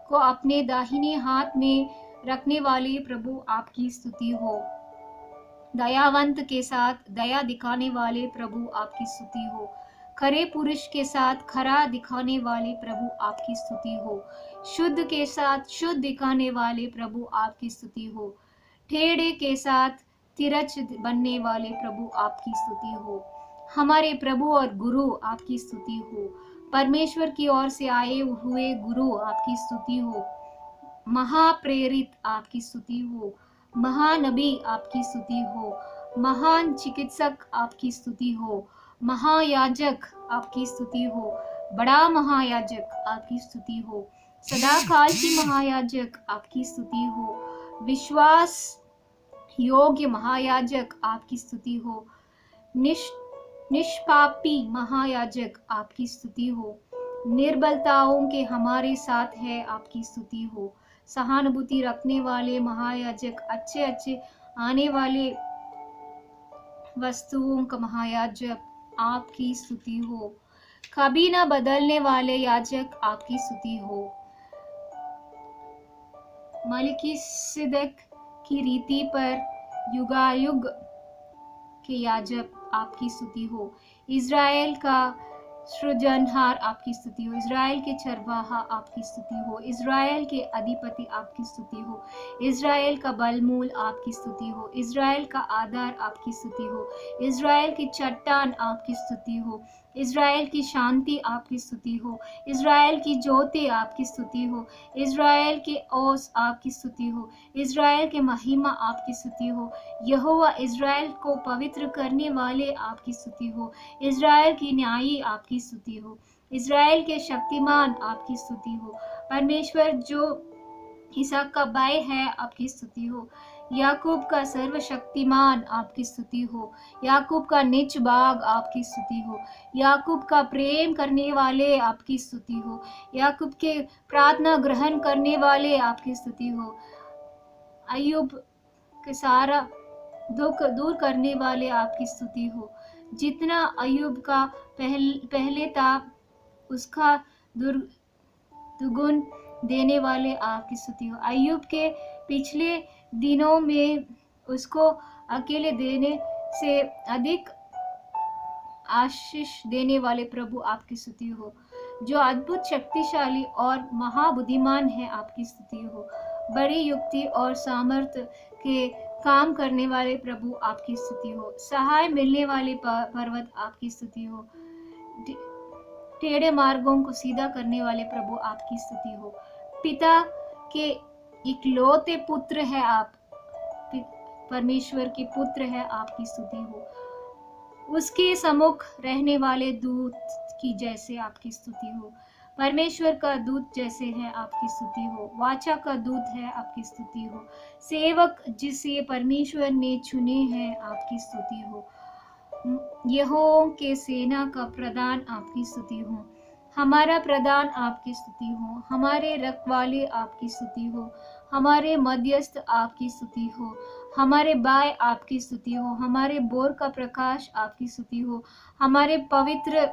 को अपने दाहिने हाथ में रखने वाले प्रभु आपकी स्तुति हो। दयावंत के साथ दया दिखाने वाले प्रभु आपकी स्तुति हो। खरे पुरुष के साथ खरा दिखाने वाले प्रभु आपकी स्तुति हो। शुद्ध के साथ शुद्ध दिखाने वाले प्रभु आपकी स्तुति हो। टेढ़े के साथ तिरछ बनने वाले प्रभु आपकी स्तुति हो। हमारे प्रभु और गुरु आपकी स्तुति हो। परमेश्वर की ओर से आए हुए गुरु आपकी स्तुति हो। महाप्रेरित आपकी स्तुति हो। महानबी आपकी स्तुति हो। महान चिकित्सक आपकी स्तुति हो। महायाजक आपकी स्तुति हो। बड़ा महायाजक आपकी स्तुति हो। सदाकाल की महायाजक आपकी स्तुति हो। विश्वास योग्य महायाजक आपकी स्तुति हो। निष्पापी महायाजक आपकी स्तुति हो। निर्बलताओं के हमारे साथ है, आपकी स्तुति हो। सहानुभूति रखने वाले महायाजक, अच्छे अच्छे आने वाले वस्तुओं का महायाजक आपकी स्तुति हो। कभी न बदलने वाले याजक आपकी स्तुति हो। मलिकिसिदक की रीति पर युगायुग के याजक आपकी स्तुति हो। इज़राइल का सृजनहार आपकी स्तुति हो। इज़राइल के चरवाहा आपकी स्तुति हो। इज़राइल के अधिपति आपकी स्तुति हो। इज़राइल का बलमूल आपकी स्तुति हो। इज़राइल का आधार आपकी स्तुति हो। इज़राइल की चट्टान आपकी स्तुति हो। इज़राइल की शांति आपकी स्तुति हो। इज़राइल की ज्योति आपकी स्तुति हो। इज़राइल के ओस आपकी स्तुति हो। इज़राइल के महिमा आपकी स्तुति हो। यहोवा इज़राइल को पवित्र करने वाले आपकी स्तुति हो। इज़राइल की न्यायी आपकी स्तुति हो। इज़राइल के शक्तिमान आपकी स्तुति हो। परमेश्वर जो इसहाक का भाई है, आपकी स्तुति हो। याकूब का सर्वशक्तिमान आपकी स्तुति हो। याकूब का निज भाग आपकी स्तुति हो। याकूब का प्रेम करने वाले आपकी स्तुति हो। याकूब के प्रार्थना ग्रहण करने वाले आपकी स्तुति हो। अय्यूब के सारा दुख दूर करने वाले आपकी स्तुति हो। जितना अय्यूब का पहले था उसका दुगुन देने वाले आपकी स्तुति हो। अय्यूब के पिछले दिनों में उसको अकेले देने से अधिक आशीष देने वाले प्रभु आपकी स्तुति हो। जो अद्भुत शक्तिशाली और महाबुद्धिमान है, आपकी स्तुति हो। बड़ी युक्ति और सामर्थ्य के काम करने वाले प्रभु आपकी स्तुति हो। सहाय मिलने वाले पर्वत आपकी स्तुति हो। टेढ़े मार्गों को सीधा करने वाले प्रभु आपकी स्तुति हो। पिता के इकलौते पुत्र है आप, परमेश्वर के पुत्र है, आपकी स्तुति हो। उसके सम्मुख रहने वाले दूत की जैसे आपकी स्तुति हो। परमेश्वर का दूत जैसे है, आपकी स्तुति हो। वाचा का दूत है, आपकी स्तुति हो। सेवक जिसे परमेश्वर ने चुने हैं, आपकी स्तुति हो। यहोवा के सेना का प्रधान आपकी स्तुति हो। हमारा प्रधान आपकी स्तुति हो। हमारे रखवाले आपकी स्तुति हो। हमारे मध्यस्थ आपकी स्तुति हो। हमारे बाय आपकी स्तुति हो। हमारे बोर का प्रकाश आपकी स्तुति हो। हमारे पवित्र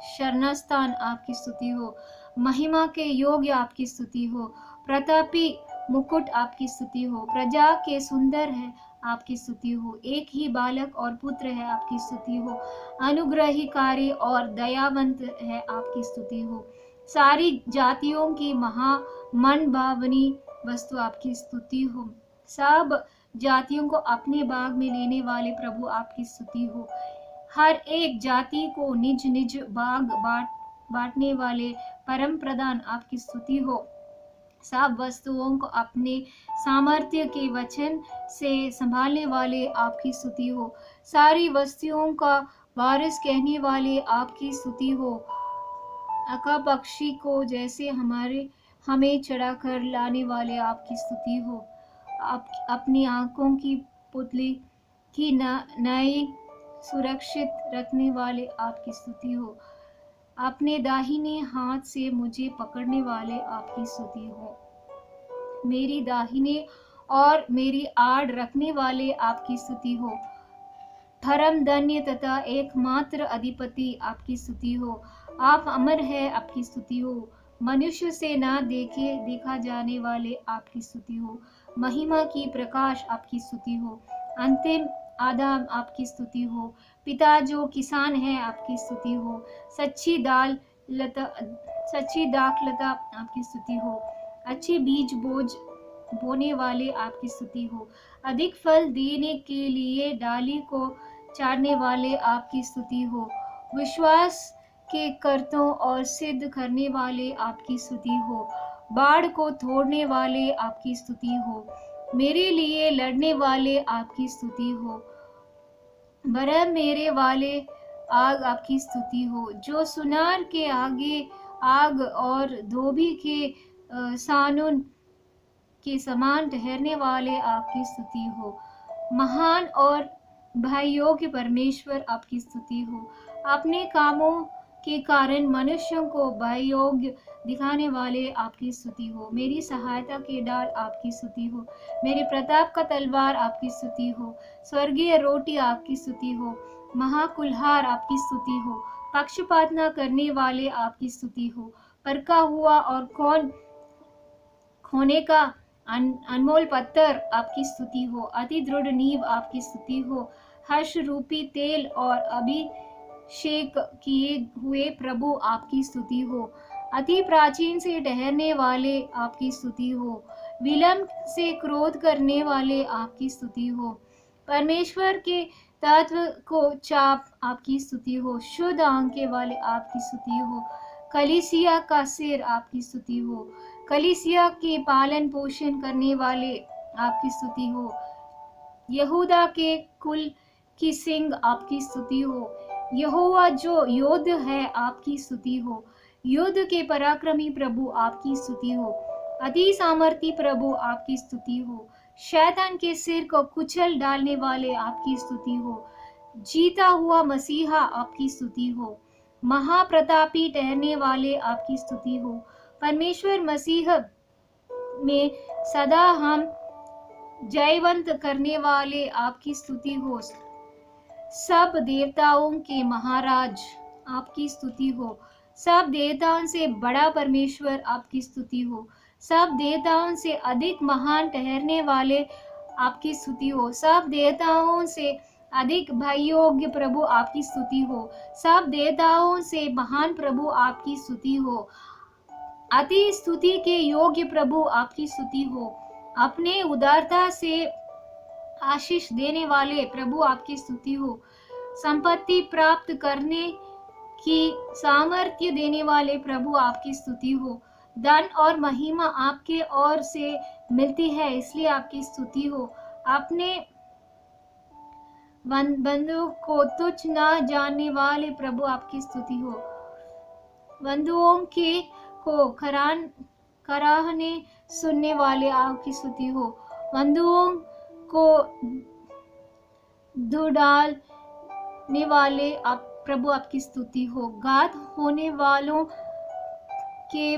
शरणस्थान आपकी स्तुति हो। महिमा के योग्य आपकी स्तुति हो। प्रतापी मुकुट आपकी स्तुति हो। प्रजा के सुंदर है आपकी स्तुति हो। एक ही बालक और पुत्र है आपकी स्तुति हो। अनुग्रहीकारी और दयावंत है आपकी स्तुति हो। सारी जातियों की मन भावनी वस्तु आपकी स्तुति हो। सब जातियों को अपने बाग में लेने वाले प्रभु आपकी स्तुति हो। हर एक जाति को निज निज बाग बांटने वाले परम प्रधान आपकी स्तुति हो। सब वस्तुओं को अपने सामर्थ्य के वचन से संभालने वाले आपकी स्तुति हो। सारी वस्तुओं का वारिस कहने वाले आपकी स्तुति हो। अका पक्षी को जैसे हमें चढ़ाकर लाने वाले आपकी स्तुति हो। आप अपनी आंखों की पुतली की नई सुरक्षित रखने वाले आपकी स्तुति हो। अपने दाहिने हाथ से मुझे पकड़ने वाले आपकी स्तुति हो। मेरी दाहिने और मेरी आड़ रखने वाले आपकी स्तुति हो। धर्म धन्य तथा एकमात्र अधिपति आपकी स्तुति हो। आप अमर है आपकी स्तुति हो। मनुष्य से ना देखा जाने वाले आपकी स्तुति हो। महिमा की प्रकाश आपकी स्तुति हो। अंतिम आदम आपकी स्तुति हो। पिता जो किसान है आपकी स्तुति हो। सच्ची दाखलता आपकी स्तुति हो। अच्छे बीज बोने वाले आपकी स्तुति हो। अधिक फल देने के लिए डाली को चाटने वाले आपकी स्तुति हो। विश्वास के कर्तों और सिद्ध करने वाले आपकी स्तुति हो। बाढ़ को तोड़ने वाले आपकी स्तुति हो। मेरे लिए लड़ने वाले आपकी स्तुति हो। बरम मेरे वाले आग आपकी स्तुति हो। जो सुनार के आगे आग और धोबी के सानुन के समान ठहरने वाले आपकी स्तुति हो। महान और भययोग्य परमेश्वर आपकी स्तुति हो। अपने कामों के कारण मनुष्यों को भययोग्य दिखाने वाले आपकी स्तुति हो। मेरी सहायता के डाल आपकी स्तुति हो। मेरे प्रताप का तलवार आपकी स्तुति हो। स्वर्गीय रोटी आपकी स्तुति हो। महाकुल्हार आपकी स्तुति हो। पक्षपात न करने वाले आपकी स्तुति हो। परखा हुआ और कौन खोने का अनमोल पत्थर आपकी स्तुति हो। अति दृढ़ नींव आपकी स्तुति हो। हर्ष रूपी तेल और अभिषेक किए हुए प्रभु आपकी स्तुति हो। अति प्राचीन से ठहरने वाले आपकी स्तुति हो। विलंब से क्रोध करने वाले आपकी स्तुति हो। परमेश्वर के तत्व को चाप आपकी स्तुति हो। शुद्ध आंखें वाले आपकी स्तुति हो। कलीसिया का सिर आपकी स्तुति हो। कलीसिया के पालन पोषण करने वाले आपकी स्तुति हो। यहूदा के कुल की सिंह आपकी स्तुति हो। यहोवा जो योद्ध है आपकी स्तुति हो। युद्ध के पराक्रमी प्रभु आपकी स्तुति हो। अति सामर्थी प्रभु आपकी स्तुति हो। शैतान के सिर को कुचल डालने वाले आपकी स्तुति हो। जीता हुआ मसीहा आपकी स्तुति हो। महाप्रतापी ठहरने वाले आपकी स्तुति हो। परमेश्वर मसीह में सदा हम जयवंत करने वाले आपकी स्तुति हो। सब देवताओं के महाराज आपकी स्तुति हो। सब देवताओं से बड़ा परमेश्वर आपकी स्तुति हो। सब देवताओं से अधिक महान ठहरने वाले आपकी स्तुति हो। सब देवताओं से अधिक भययोग्य प्रभु आपकी स्तुति हो। सब देवताओं से महान प्रभु आपकी स्तुति हो। अति स्तुति के योग्य प्रभु आपकी स्तुति हो। अपने उदारता से आशीष देने वाले प्रभु आपकी स्तुति हो। संपत्ति प्राप्त करने की सामर्थ्य देने वाले प्रभु आपकी स्तुति हो। धन और महिमा आपके ओर से मिलती है, इसलिए आपकी स्तुति हो। अपने बंधु को तुच्छ न जानने वाले प्रभु आपकी स्तुति हो। बंधुओं के को कराहने सुनने वाले आपकी स्तुति हो। बंधुओं को धुडाल ने वाले आप प्रभु आपकी स्तुति हो। गाद होने वालों के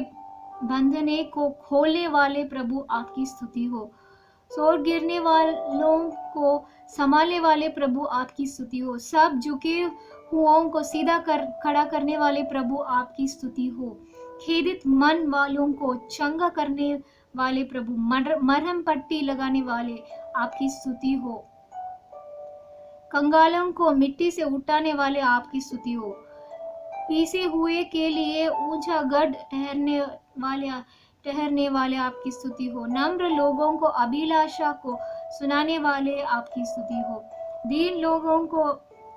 बंधने को खोलने वाले प्रभु आपकी स्तुति हो। सोर गिरने वालों को संभालने वाले प्रभु आपकी स्तुति हो। सब झुके हुओं को सीधा खड़ा करने वाले प्रभु आपकी स्तुति हो। खेदित मन वालों को चंगा करने वाले प्रभु, मरहम पट्टी लगाने वाले आपकी स्तुति हो। कंगालों को मिट्टी से उठाने वाले आपकी स्तुति हो। पीसे हुए के लिए ऊंचा गढ़ ठहरने वाले आपकी स्तुति हो। नम्र लोगों को अभिलाषा को सुनाने वाले आपकी स्तुति हो। दीन लोगों को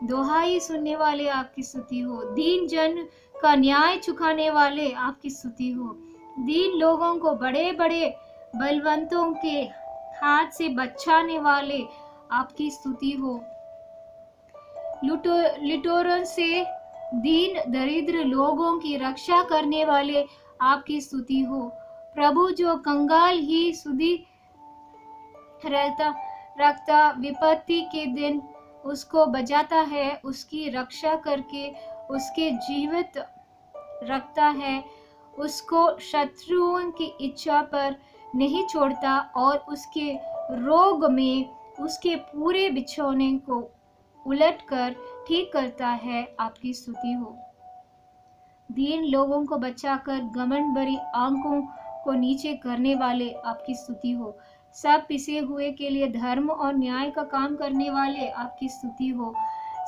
दोहाई सुनने वाले आपकी स्तुति हो। दीन जन का न्याय चुकाने वाले आपकी स्तुति हो। दीन लोगों को बड़े बड़े बलवंतों के हाथ से बचाने वाले आपकी स्तुति हो। लुटेरों से दीन दरिद्र लोगों की रक्षा करने वाले आपकी स्तुति हो। प्रभु जो कंगाल ही सुधि रखता विपत्ति के दिन उसको बचाता है, उसकी रक्षा करके उसके जीवित रखता है, उसको शत्रुओं की इच्छा पर नहीं छोड़ता और उसके रोग में उसके पूरे बिछौने को उलटकर ठीक करता है। आपकी स्तुति हो। दीन लोगों को बचाकर घमंड भरी आंखों को नीचे करने वाले आपकी स्तुति हो। सब पिसे हुए के लिए धर्म और न्याय का काम करने वाले आपकी स्तुति हो।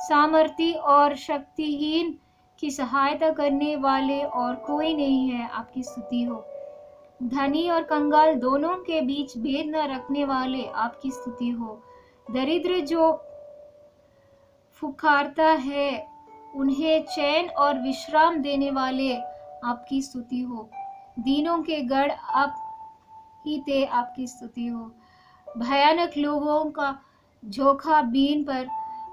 सामर्थी और शक्तिहीन की सहायता करने वाले और कोई नहीं है, आपकी स्तुति हो। धनी और कंगाल दोनों के बीच भेद न रखने वाले आपकी स्तुति हो। दरिद्र जो पुकारता है उन्हें चैन और विश्राम देने वाले आपकी स्तुति हो। दीनों के गढ़ आप ही थे, आपकी स्तुति हो। भयानक लोगों का झोंका बीन पर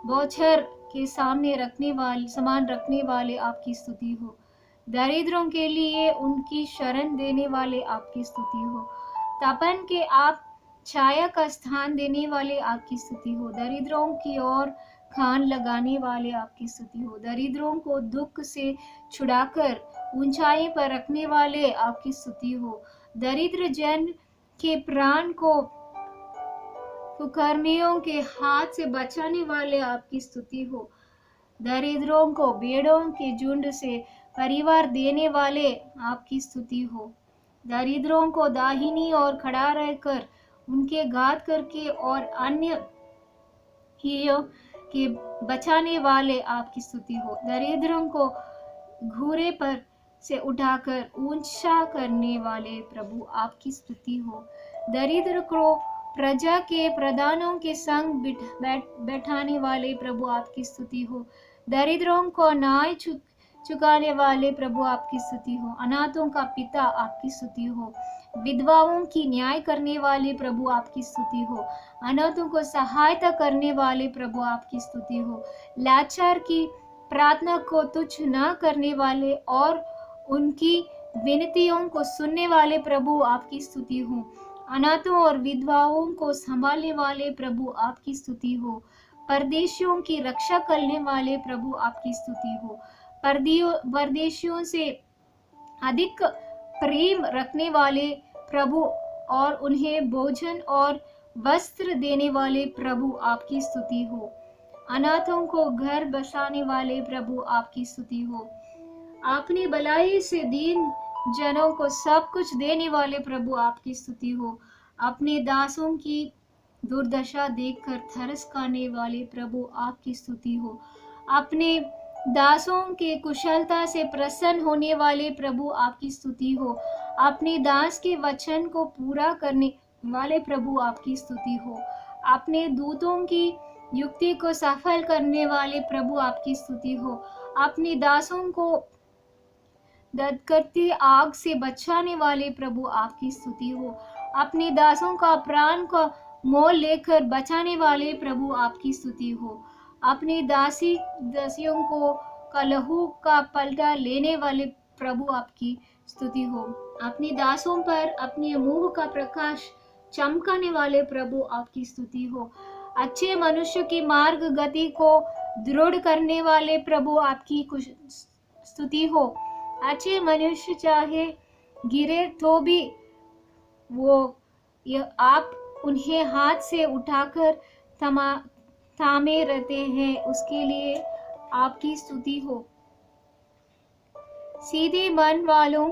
बौछार के सामने समान रखने वाले आपकी स्तुति हो। दरिद्रों के लिए उनकी शरण देने वाले आपकी स्तुति हो। तपन के आप छाया का स्थान देने वाले आपकी स्तुति हो। दरिद्रों की ओर खान लगाने वाले आपकी स्तुति हो। दरिद्रों को दुख से छुड़ाकर ऊंचाई पर रखने वाले आपकी स्तुति हो। दरिद्र जन के प्राण को कुकर्मियों के हाथ से बचाने वाले आपकी स्तुति हो। दरिद्रों को भेड़ों के झुंड से परिवार देने वाले आपकी स्तुति हो। दरिद्रों को दाहिनी ओर खड़ा रहकर उनके घात करके और अन्य हीरों के बचाने वाले आपकी स्तुति हो। दरिद्रों को घूरे पर से उठाकर ऊंचा करने वाले प्रभु आपकी स्तुति हो। दरिद्र को प्रजा के प्रधानों के संग बैठाने वाले प्रभु आपकी स्तुति हो। दरिद्रों को न्याय चुकाने वाले प्रभु आपकी स्तुति हो। अनाथों का पिता आपकी स्तुति हो। विधवाओं की न्याय करने वाले प्रभु आपकी स्तुति हो। अनाथों को सहायता करने वाले प्रभु आपकी स्तुति हो। लाचार की प्रार्थना को तुच्छ न करने वाले और उनकी विनतियों को सुनने वाले प्रभु आपकी स्तुति हो। अनाथों और विधवाओं को संभालने वाले प्रभु आपकी स्तुति हो। परदेशियों की रक्षा करने वाले प्रभु आपकी स्तुति हो। परदेशियों से अधिक प्रेम रखने वाले प्रभु और उन्हें भोजन और वस्त्र देने वाले प्रभु आपकी स्तुति हो। अनाथों को घर बसाने वाले प्रभु आपकी स्तुति हो। आपने भलाई से दीन जनों को सब कुछ देने वाले प्रभु आपकी स्तुति हो। अपने दासों की दुर्दशा देखकर तरस खाने वाले प्रभु आपकी स्तुति हो। अपने दासों के कुशलता से प्रसन्न होने वाले प्रभु आपकी स्तुति हो। अपने दास के वचन को पूरा करने वाले प्रभु आपकी स्तुति हो। अपने दूतों की युक्ति को सफल करने वाले प्रभु आपकी स्तुति हो। अपने दासों को दत्कती आग से बचाने वाले प्रभु आपकी स्तुति हो। अपने दासों का प्राण का मोल लेकर बचाने वाले प्रभु आपकी स्तुति हो। अपने दासियों को कलहू का पलटा लेने वाले प्रभु आपकी स्तुति हो। अपने दासों पर अपने मुंह का प्रकाश चमकाने वाले प्रभु आपकी स्तुति हो। अच्छे मनुष्य की मार्ग गति को दृढ़ करने वाले प्रभु आपकी स्तुति हो। अच्छे मनुष्य चाहे गिरे तो भी आप उन्हें हाथ से उठाकर थामे रहते हैं, उसके लिए आपकी स्तुति हो। सीधे मन वालों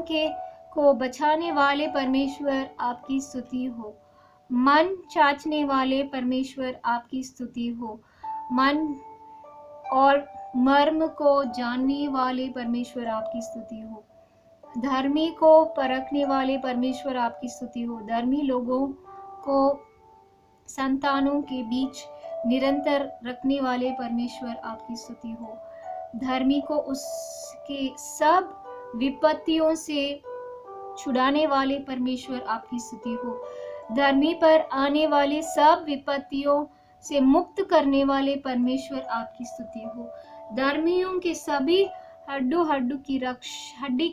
को बचाने वाले परमेश्वर आपकी स्तुति हो। मन जांचने वाले परमेश्वर आपकी स्तुति हो। मन और मर्म को जानने वाले परमेश्वर आपकी स्तुति हो। धर्मी को परखने वाले परमेश्वर आपकी स्तुति हो। धर्मी लोगों को संतानों के बीच निरंतर रखने वाले परमेश्वर आपकी स्तुति हो। धर्मी को उसके सब विपत्तियों से छुड़ाने वाले परमेश्वर आपकी स्तुति हो। धर्मी पर आने वाले सब विपत्तियों से मुक्त करने वाले परमेश्वर आपकी स्तुति हो। धर्मियों के सभी हड्डी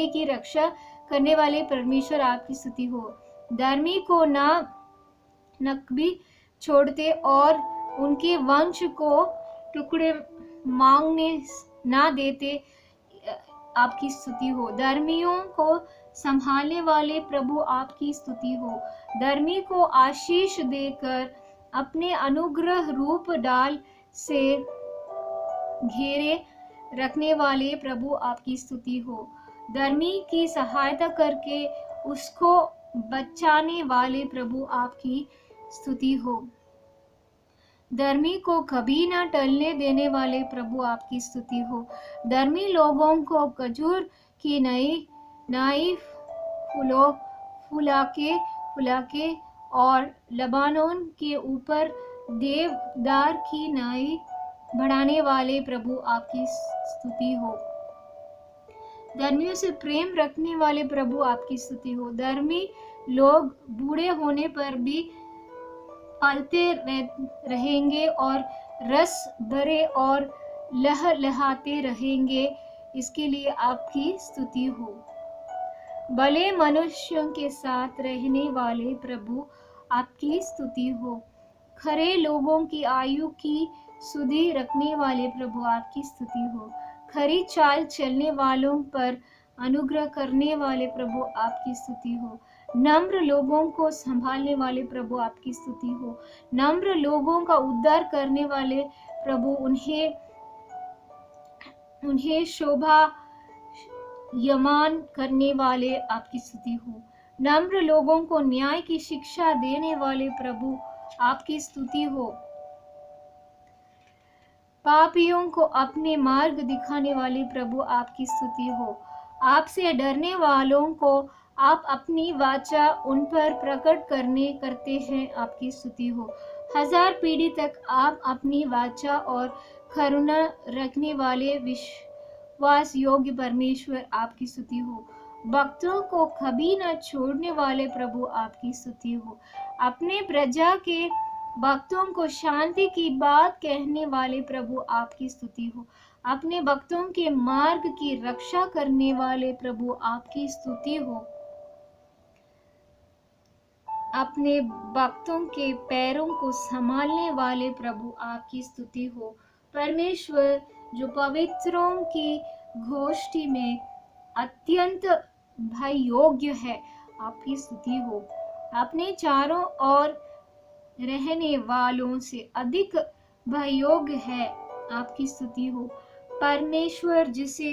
की रक्षा करने वाले परमेश्वर आपकी स्तुति हो। धर्मी को न भी छोड़ते और उनके वंश को टुकड़े मांगने ना देते, आपकी स्तुति हो। धर्मियों को संभालने वाले प्रभु आपकी स्तुति हो। धर्मी को आशीष देकर अपने अनुग्रह रूप डाल से घेरे रखने वाले प्रभु आपकी स्तुति हो। धर्मी की सहायता करके उसको बचाने वाले प्रभु आपकी स्तुति हो। धर्मी को कभी न टलने देने वाले प्रभु आपकी स्तुति हो। धर्मी लोगों को खजूर की नई फुलाके और लबानोन के ऊपर देवदार की नई बढ़ाने वाले प्रभु आपकी स्तुति हो। धर्मियों से प्रेम रखने वाले प्रभु आपकी स्तुति हो। धर्मी लोग बूढ़े होने पर भी पालते रहेंगे और रस भरे और लहलहाते रहेंगे, इसके लिए आपकी स्तुति हो। भले मनुष्यों के साथ रहने वाले प्रभु आपकी स्तुति हो। खरे लोगों की आयु की सुधि रखने वाले प्रभु आपकी स्तुति हो। खरी चाल चलने वालों पर अनुग्रह करने वाले प्रभु आपकी स्तुति हो। नम्र लोगों को संभालने वाले प्रभु आपकी स्तुति हो। नम्र लोगों का उद्धार करने वाले प्रभु उन्हें शोभा यमान करने वाले आपकी स्तुति हो। नम्र लोगों को न्याय की शिक्षा देने वाले प्रभु आपकी स्तुति हो। पापियों को अपने मार्ग दिखाने वाले प्रभु आपकी स्तुति हो। आपसे डरने वालों को आप अपनी वाचा उन पर प्रकट करते हैं, आपकी स्तुति हो। 1000 पीढ़ी तक आप अपनी वाचा और करुणा रखने वाले विश्वास योग्य परमेश्वर आपकी स्तुति हो। भक्तों को कभी न छोड़ने वाले प्रभु आपकी स्तुति हो। अपने प्रजा के भक्तों को शांति की बात कहने वाले प्रभु आपकी स्तुति हो। अपने भक्तों के मार्ग की रक्षा करने वाले प्रभु आपकी स्तुति हो। अपने भक्तों के पैरों को संभालने वाले प्रभु आपकी स्तुति हो। परमेश्वर जो पवित्रों की गोष्ठी में अत्यंत भय योग्य है, आपकी स्तुति हो। अपने चारों ओर रहने वालों से अधिक भय योग्य है, आपकी स्तुति हो। परमेश्वर जिसे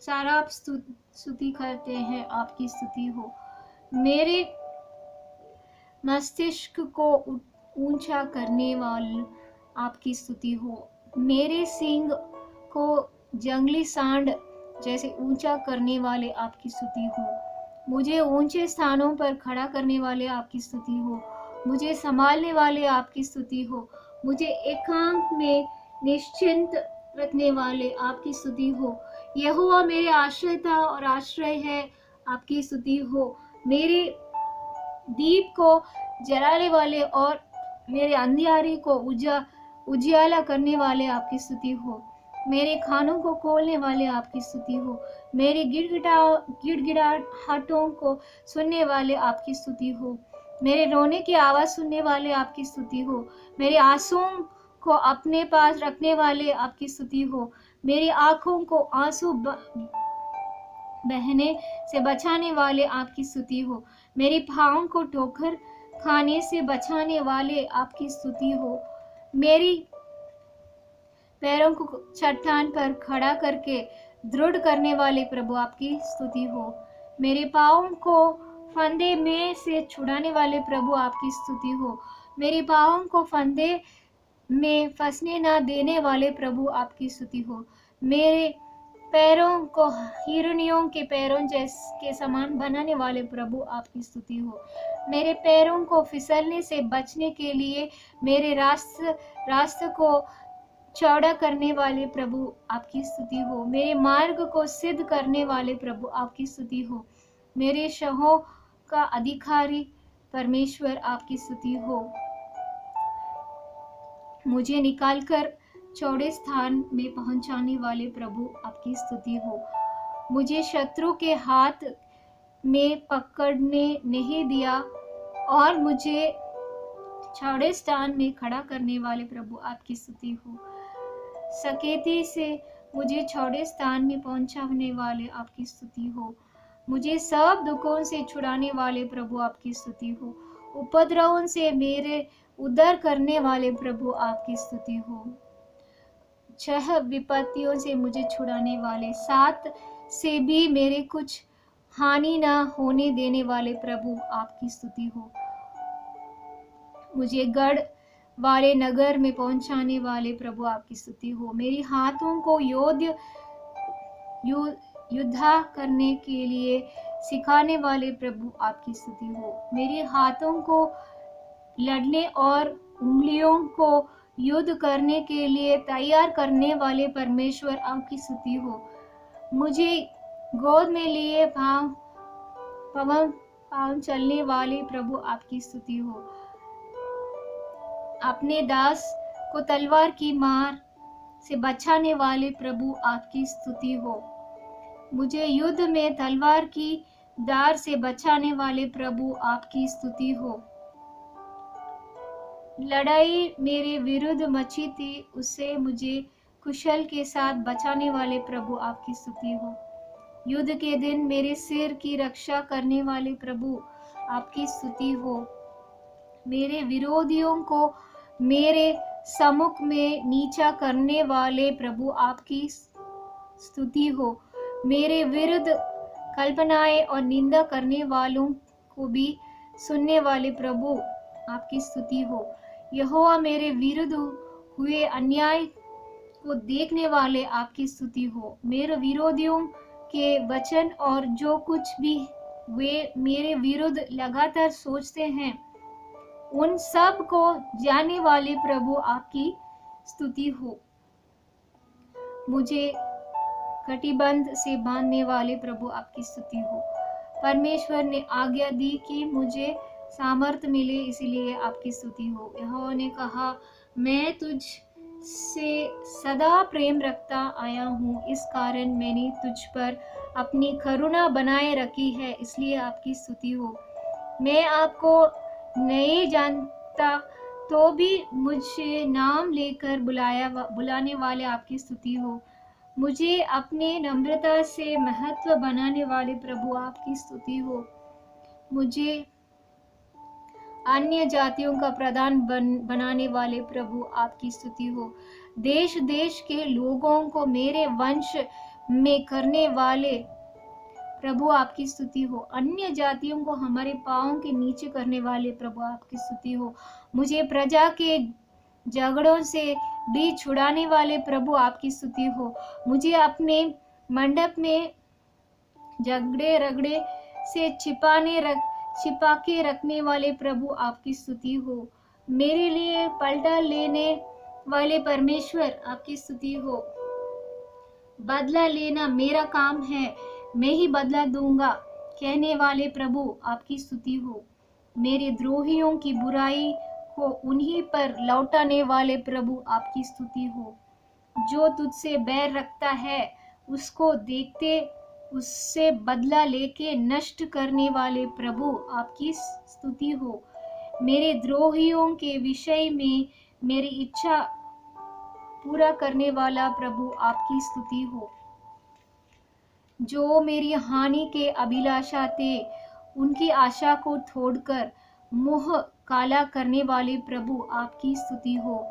सारा स्तुति करते हैं, आपकी स्तुति हो। मेरे मस्तिष्क को ऊंचा करने वाले आपकी स्तुति हो। मेरे सींग को जंगली सांड जैसे ऊंचा करने वाले आपकी स्तुति हो। मुझे ऊंचे स्थानों पर खड़ा करने वाले आपकी स्तुति हो। मुझे संभालने वाले आपकी स्तुति हो। मुझे एकांत में निश्चिंत रखने वाले आपकी स्तुति हो। यहोवा मेरे आश्रयता और आश्रय है, आपकी स्तुति हो। मेरे दीप को जलाने वाले और मेरे अंधियारे को उजियाला करने वाले आपकी स्तुति हो। मेरे खानों को खोलने वाले आपकी स्तुति हो। मेरे गिड़गिड़ाहटों को सुनने वाले आपकी स्तुति हो। मेरे रोने की आवाज सुनने वाले आपकी स्तुति हो। मेरे आंसुओं को अपने पास रखने वाले आपकी स्तुति हो। मेरी आंखों को आंसू बहने से बचाने वाले आपकी स्तुति हो। मेरे पाँव को ठोकर खाने से बचाने वाले आपकी स्तुति हो। मेरी पैरों को चट्टान पर खड़ा करके दृढ़ करने वाले प्रभु आपकी स्तुति हो। मेरे पाँव को फंदे में से छुड़ाने वाले प्रभु आपकी स्तुति हो। मेरे पाँव को फंदे में फंसने ना देने वाले प्रभु आपकी स्तुति हो। मेरे पैरों को हिरनियों के पैरों के समान बनाने वाले प्रभु आपकी स्तुति हो। मेरे पैरों को फिसलने से बचने के लिए मेरे रास्ते को चौड़ा करने वाले प्रभु आपकी स्तुति हो। मेरे मार्ग को सिद्ध करने वाले प्रभु आपकी स्तुति हो। मेरे शहों का अधिकारी परमेश्वर आपकी स्तुति हो। मुझे निकालकर चौड़े स्थान में पहुंचाने वाले प्रभु आपकी स्तुति हो। मुझे शत्रु के हाथ में पकड़ने नहीं दिया और मुझे चौड़े स्थान में खड़ा करने वाले प्रभु आपकी स्तुति हो। सकेती से मुझे चौड़े स्थान में पहुंचाने वाले आपकी स्तुति हो। मुझे सब दुखों से छुड़ाने वाले प्रभु आपकी स्तुति हो। उपद्रवों से मेरे उद्धार करने वाले प्रभु आपकी स्तुति हो। 6 विपत्तियों से मुझे छुड़ाने वाले, 7 से भी मेरे कुछ हानि ना होने देने वाले प्रभु आपकी स्तुति हो। मुझे गढ़ वाले नगर में पहुंचाने वाले प्रभु आपकी स्तुति हो। मेरे हाथों को युद्ध करने के लिए सिखाने वाले प्रभु आपकी स्तुति हो। मेरे हाथों को लड़ने और उंगलियों को युद्ध करने के लिए तैयार करने वाले परमेश्वर आपकी स्तुति हो। मुझे गोद में लिए पाँव चलने वाले प्रभु आपकी स्तुति हो। अपने दास को तलवार की मार से बचाने वाले प्रभु आपकी स्तुति हो। मुझे युद्ध में तलवार की धार से बचाने वाले प्रभु आपकी स्तुति हो। लड़ाई मेरे विरुद्ध मची थी, उससे मुझे कुशल के साथ बचाने वाले प्रभु आपकी स्तुति हो। युद्ध के दिन मेरे सिर की रक्षा करने वाले प्रभु आपकी स्तुति हो। मेरे विरोधियों को मेरे सम्मुख में नीचा करने वाले प्रभु आपकी स्तुति हो। मेरे विरुद्ध कल्पनाएं और निंदा करने वालों को भी सुनने वाले प्रभु आपकी स्तुति हो। यहोवा मेरे विरुद्ध हुए अन्याय को देखने वाले आपकी स्तुति हो। मेरे विरोधियों के वचन और जो कुछ भी वे मेरे विरुद्ध लगातार सोचते हैं, उन सब को जानने वाले प्रभु आपकी स्तुति हो। मुझे कटिबंध से बांधने वाले प्रभु आपकी स्तुति हो। परमेश्वर ने आज्ञा दी कि मुझे सामर्थ्य मिले, इसलिए आपकी स्तुति हो। यहोवा ने कहा, मैं तुझ से सदा प्रेम रखता आया हूँ, इस कारण मैंने तुझ पर अपनी करुणा बनाए रखी है, इसलिए आपकी स्तुति हो। मैं आपको नहीं जानता तो भी मुझे नाम लेकर बुलाने वाले आपकी स्तुति हो। मुझे अपने नम्रता से महत्व बनाने वाले प्रभु आपकी स्तुति हो। मुझे अन्य जातियों का प्रधान बनाने वाले प्रभु आपकी स्तुति हो। देश देश के लोगों को मेरे वंश में करने वाले प्रभु आपकी स्तुति हो। अन्य जातियों को हमारे पांवों के नीचे करने वाले प्रभु आपकी स्तुति हो। मुझे प्रजा के झगड़ों से भी छुड़ाने वाले प्रभु आपकी स्तुति हो। मुझे अपने मंडप में झगड़े रगड़े से छिपा के रखने वाले प्रभु आपकी स्तुति हो। मेरे लिए पलटा लेने वाले परमेश्वर आपकी स्तुति हो। बदला लेना मेरा काम है, मैं ही बदला दूंगा कहने वाले प्रभु आपकी स्तुति हो। मेरे द्रोहियों की बुराई को उन्हीं पर लौटाने वाले प्रभु आपकी स्तुति हो। जो तुझसे बैर रखता है उसको देखते उससे बदला लेके नष्ट करने वाले प्रभु आपकी स्तुति हो। मेरे द्रोहियों के विषय में मेरी इच्छा पूरा करने वाला प्रभु आपकी स्तुति हो। जो मेरी हानि के अभिलाषा थे, उनकी आशा को तोड़कर मुंह काला करने वाले प्रभु आपकी स्तुति हो।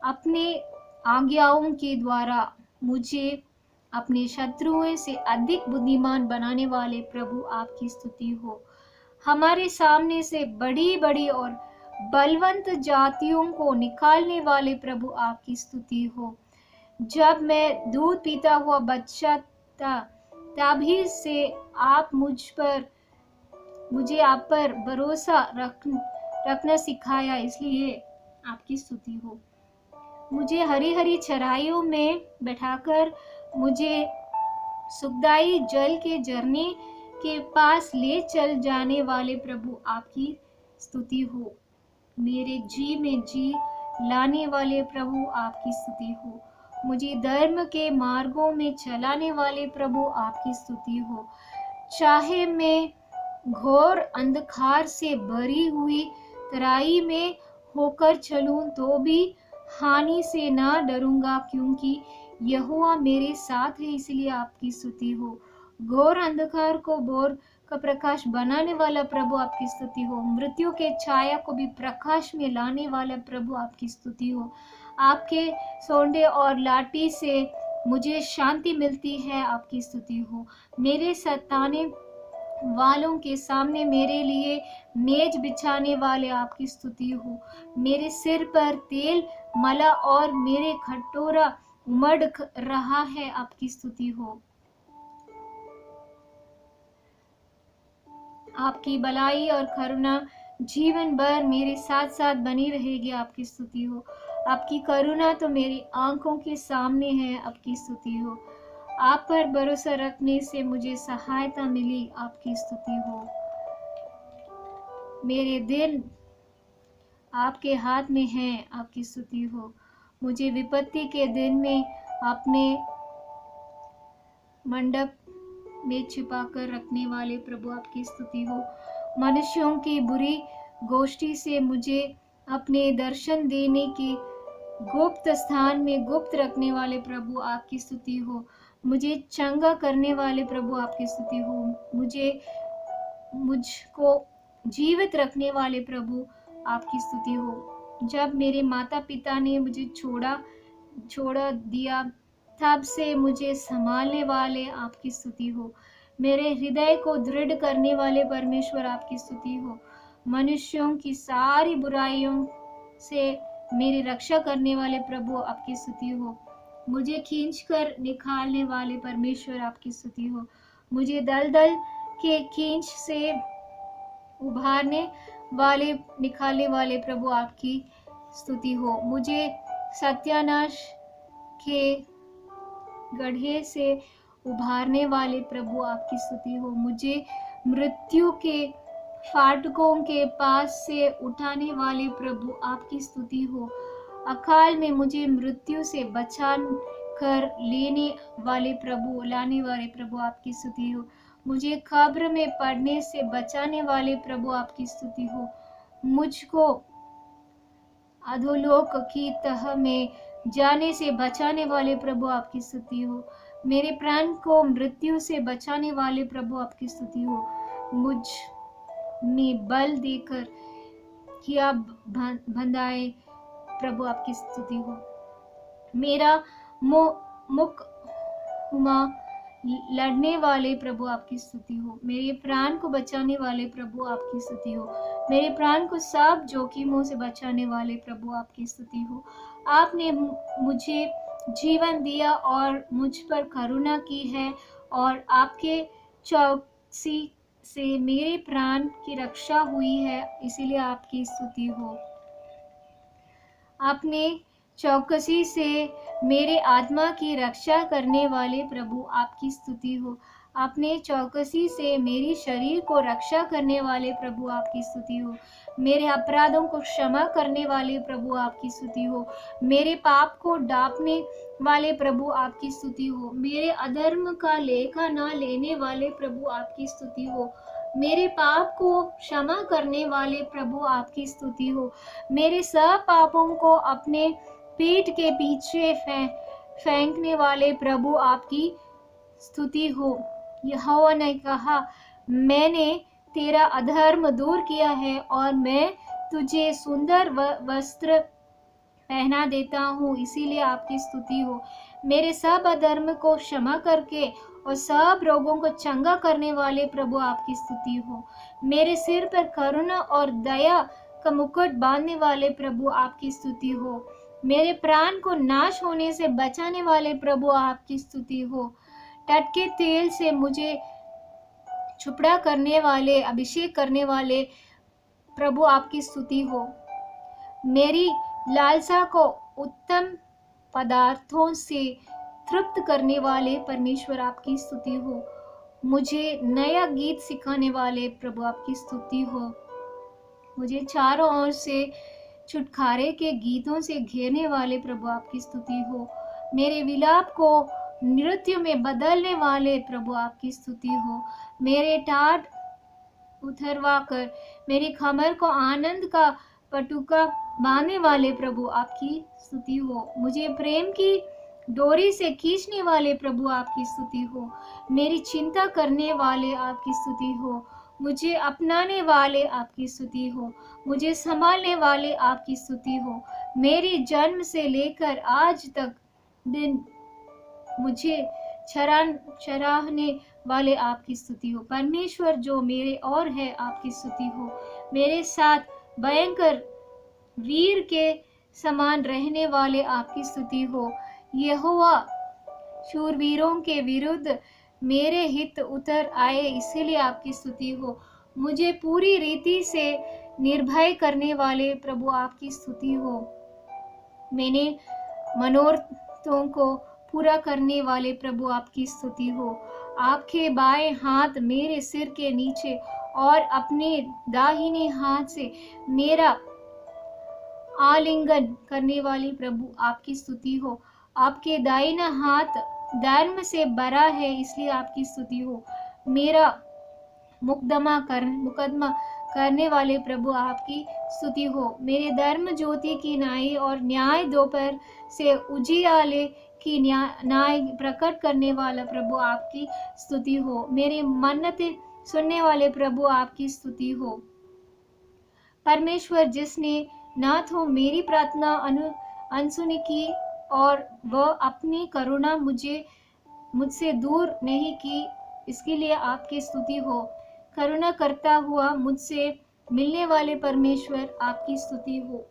अपने आज्ञाओं के द्वारा मुझे अपने शत्रुओं से अधिक बुद्धिमान बनाने वाले प्रभु आपकी स्तुति हो। हमारे सामने से बड़ी बड़ी और बलवंत जातियों को निकालने वाले प्रभु आपकी स्तुति हो। जब मैं दूध पीता हुआ बच्चा था, तभी से आप मुझे आप पर भरोसा रखना सिखाया, इसलिए आपकी स्तुति हो। मुझे हरी हरी चराइयों में बैठाकर मुझे सुखदाई जल के झरने के पास ले चल जाने वाले प्रभु आपकी स्तुति हो। मेरे जी में जी लाने वाले प्रभु आपकी स्तुति हो। मुझे धर्म के मार्गों में चलाने वाले प्रभु आपकी स्तुति हो। चाहे मैं घोर अंधकार से भरी हुई तराई में होकर चलूं तो भी हानि से ना डरूंगा, क्योंकि यहोवा मेरे साथ है, इसलिए आपकी स्तुति हो। घोर अंधकार को भोर का प्रकाश बनाने वाला प्रभु आपकी स्तुति हो। मृत्यु के छाया को भी प्रकाश में लाने वाला प्रभु आपकी स्तुति हो। आपके सोंडे और लाठी से मुझे शांति मिलती है, आपकी स्तुति हो। मेरे सताने वालों के सामने मेरे लिए मेज बिछाने वाले आपकी स्तुति हो। मेरे सिर पर तेल मला और मेरे खटोरा उमड़ रहा है, आपकी स्तुति हो। आपकी भलाई और करुणा जीवन भर मेरे साथ साथ बनी रहेगी, आपकी स्तुति हो। आपकी करुणा तो मेरी आंखों के सामने है, आपकी स्तुति हो। आप पर भरोसा रखने से मुझे सहायता मिली, आपकी स्तुति हो। मेरे दिल आपके हाथ में है, आपकी स्तुति हो। मुझे विपत्ति के दिन में अपने मंडप में छिपाकर रखने वाले प्रभु आपकी स्तुति हो। मनुष्यों की बुरी गोष्ठी से मुझे अपने दर्शन देने की गुप्त स्थान में गुप्त रखने वाले प्रभु आपकी स्तुति हो। मुझे चंगा करने वाले प्रभु आपकी स्तुति हो। मुझको जीवित रखने वाले प्रभु आपकी स्तुति हो। जब मेरे माता पिता ने मुझे छोड़ा दिया, तब से मुझे संभालने वाले आपकी स्तुति हो। मेरे हृदय को दृढ़ करने वाले परमेश्वर आपकी स्तुति हो। मनुष्यों की सारी बुराइयों से मेरी रक्षा करने वाले प्रभु आपकी स्तुति हो। मुझे खींचकर निकालने वाले परमेश्वर आपकी स्तुति हो। मुझे दलदल के खींच से उभारने वाले निकालने वाले प्रभु आपकी स्तुति हो। मुझे सत्यानाश के गड्ढे से उभारने वाले प्रभु आपकी स्तुति हो। मुझे मृत्यु के फाटकों के पास से उठाने वाले प्रभु आपकी स्तुति हो। अकाल में मुझे मृत्यु से बचा कर लाने वाले प्रभु आपकी स्तुति हो। मुझे कब्र में पड़ने से बचाने वाले प्रभु आपकी स्तुति हो। मुझको अधोलोक की तह में जाने से बचाने वाले प्रभु आपकी स्तुति हो। मेरे प्राण को मृत्यु से बचाने वाले प्रभु आपकी स्तुति हो। मुझ में बल देकर किया बंधाए प्रभु आपकी स्तुति हो। मेरा मुकदमा लड़ने वाले प्रभु आपकी स्तुति हो। मेरे प्राण को बचाने वाले प्रभु आपकी स्तुति हो। मेरे प्राण को सब जोखिमों से बचाने वाले प्रभु आपकी स्तुति हो। आपने मुझे जीवन दिया और मुझ पर करुणा की है, और आपके चौकसी से मेरे प्राण की रक्षा हुई है, इसीलिए आपकी स्तुति हो। आपने चौकसी से मेरे आत्मा की रक्षा करने वाले प्रभु आपकी स्तुति हो। आपने चौकसी से मेरी शरीर को रक्षा करने वाले प्रभु आपकी स्तुति हो। मेरे अपराधों को क्षमा करने वाले प्रभु आपकी स्तुति हो। मेरे पाप को ढांपने वाले प्रभु आपकी स्तुति हो। मेरे अधर्म का लेखा न लेने वाले प्रभु आपकी स्तुति हो। मेरे पाप को क्षमा करने वाले प्रभु आपकी स्तुति हो। मेरे सब पापों को अपने पीठ के पीछे फेंकने वाले प्रभु आपकी स्तुति हो। यहोवा ने कहा, मैंने तेरा अधर्म दूर किया है और मैं तुझे सुंदर वस्त्र पहना देता हूँ, इसीलिए आपकी स्तुति हो। मेरे सब अधर्म को क्षमा करके और सब रोगों को चंगा करने वाले प्रभु आपकी स्तुति हो। मेरे सिर पर करुणा और दया का मुकुट बांधने वाले प्रभु आपकी स्तुति हो। मेरे प्राण को नाश होने से बचाने वाले प्रभु आपकी स्तुति हो। टटके तेल से मुझे छुपड़ा करने वाले, अभिषेक करने वाले प्रभु आपकी स्तुति हो। मेरी लालसा को उत्तम पदार्थों से तृप्त करने वाले परमेश्वर आपकी स्तुति हो। मुझे नया गीत सिखाने वाले प्रभु आपकी स्तुति हो। मुझे चारों ओर से छुटकारे के गीतों से घेरने वाले प्रभु आपकी स्तुति हो। मेरे विलाप को नृत्य में बदलने वाले प्रभु आपकी स्तुति हो। मेरे टाट उतरवा कर मेरी कमर को आनंद का पटुका बांधने वाले प्रभु आपकी स्तुति हो। मुझे प्रेम की डोरी से खींचने वाले प्रभु आपकी स्तुति हो। मेरी चिंता करने वाले आपकी स्तुति हो। मुझे अपनाने वाले आपकी स्तुति हो। मुझे संभालने वाले आपकी स्तुति हो। मेरी जन्म से लेकर आज तक दिन मुझे चराहने वाले आपकी स्तुति हो। परमेश्वर जो मेरे और है आपकी स्तुति हो। मेरे साथ भयंकर वीर के समान रहने वाले आपकी स्तुति हो। यहोवा शूरवीरों के विरुद्ध मेरे हित उतर आए, इसीलिए आपकी स्तुति हो। मुझे पूरी रीति से निर्भय करने वाले प्रभु आपकी स्तुति हो। मैंने मनोरथों को पूरा करने वाले प्रभु आपकी स्तुति हो। आपके बाएं हाथ मेरे सिर के नीचे और अपने दाहिने हाथ से मेरा आलिंगन करने वाली प्रभु आपकी स्तुति हो। आपके दाहिना हाथ धर्म से भरा है, इसलिए आपकी स्तुति हो। मेरा मुकदमा करने वाले प्रभु आपकी स्तुति हो। मेरे धर्म ज्योति की नाई और न्याय दोपहर से उजियाले की न्याय प्रकट करने वाला प्रभु आपकी स्तुति हो। मेरी मन्नतें सुनने वाले प्रभु आपकी स्तुति हो। परमेश्वर जिसने ना तो मेरी प्रार्थना अनसुनी की और वह अपनी करुणा मुझसे दूर नहीं की, इसके लिए आपकी स्तुति हो। करुणा करता हुआ मुझसे मिलने वाले परमेश्वर आपकी स्तुति हो।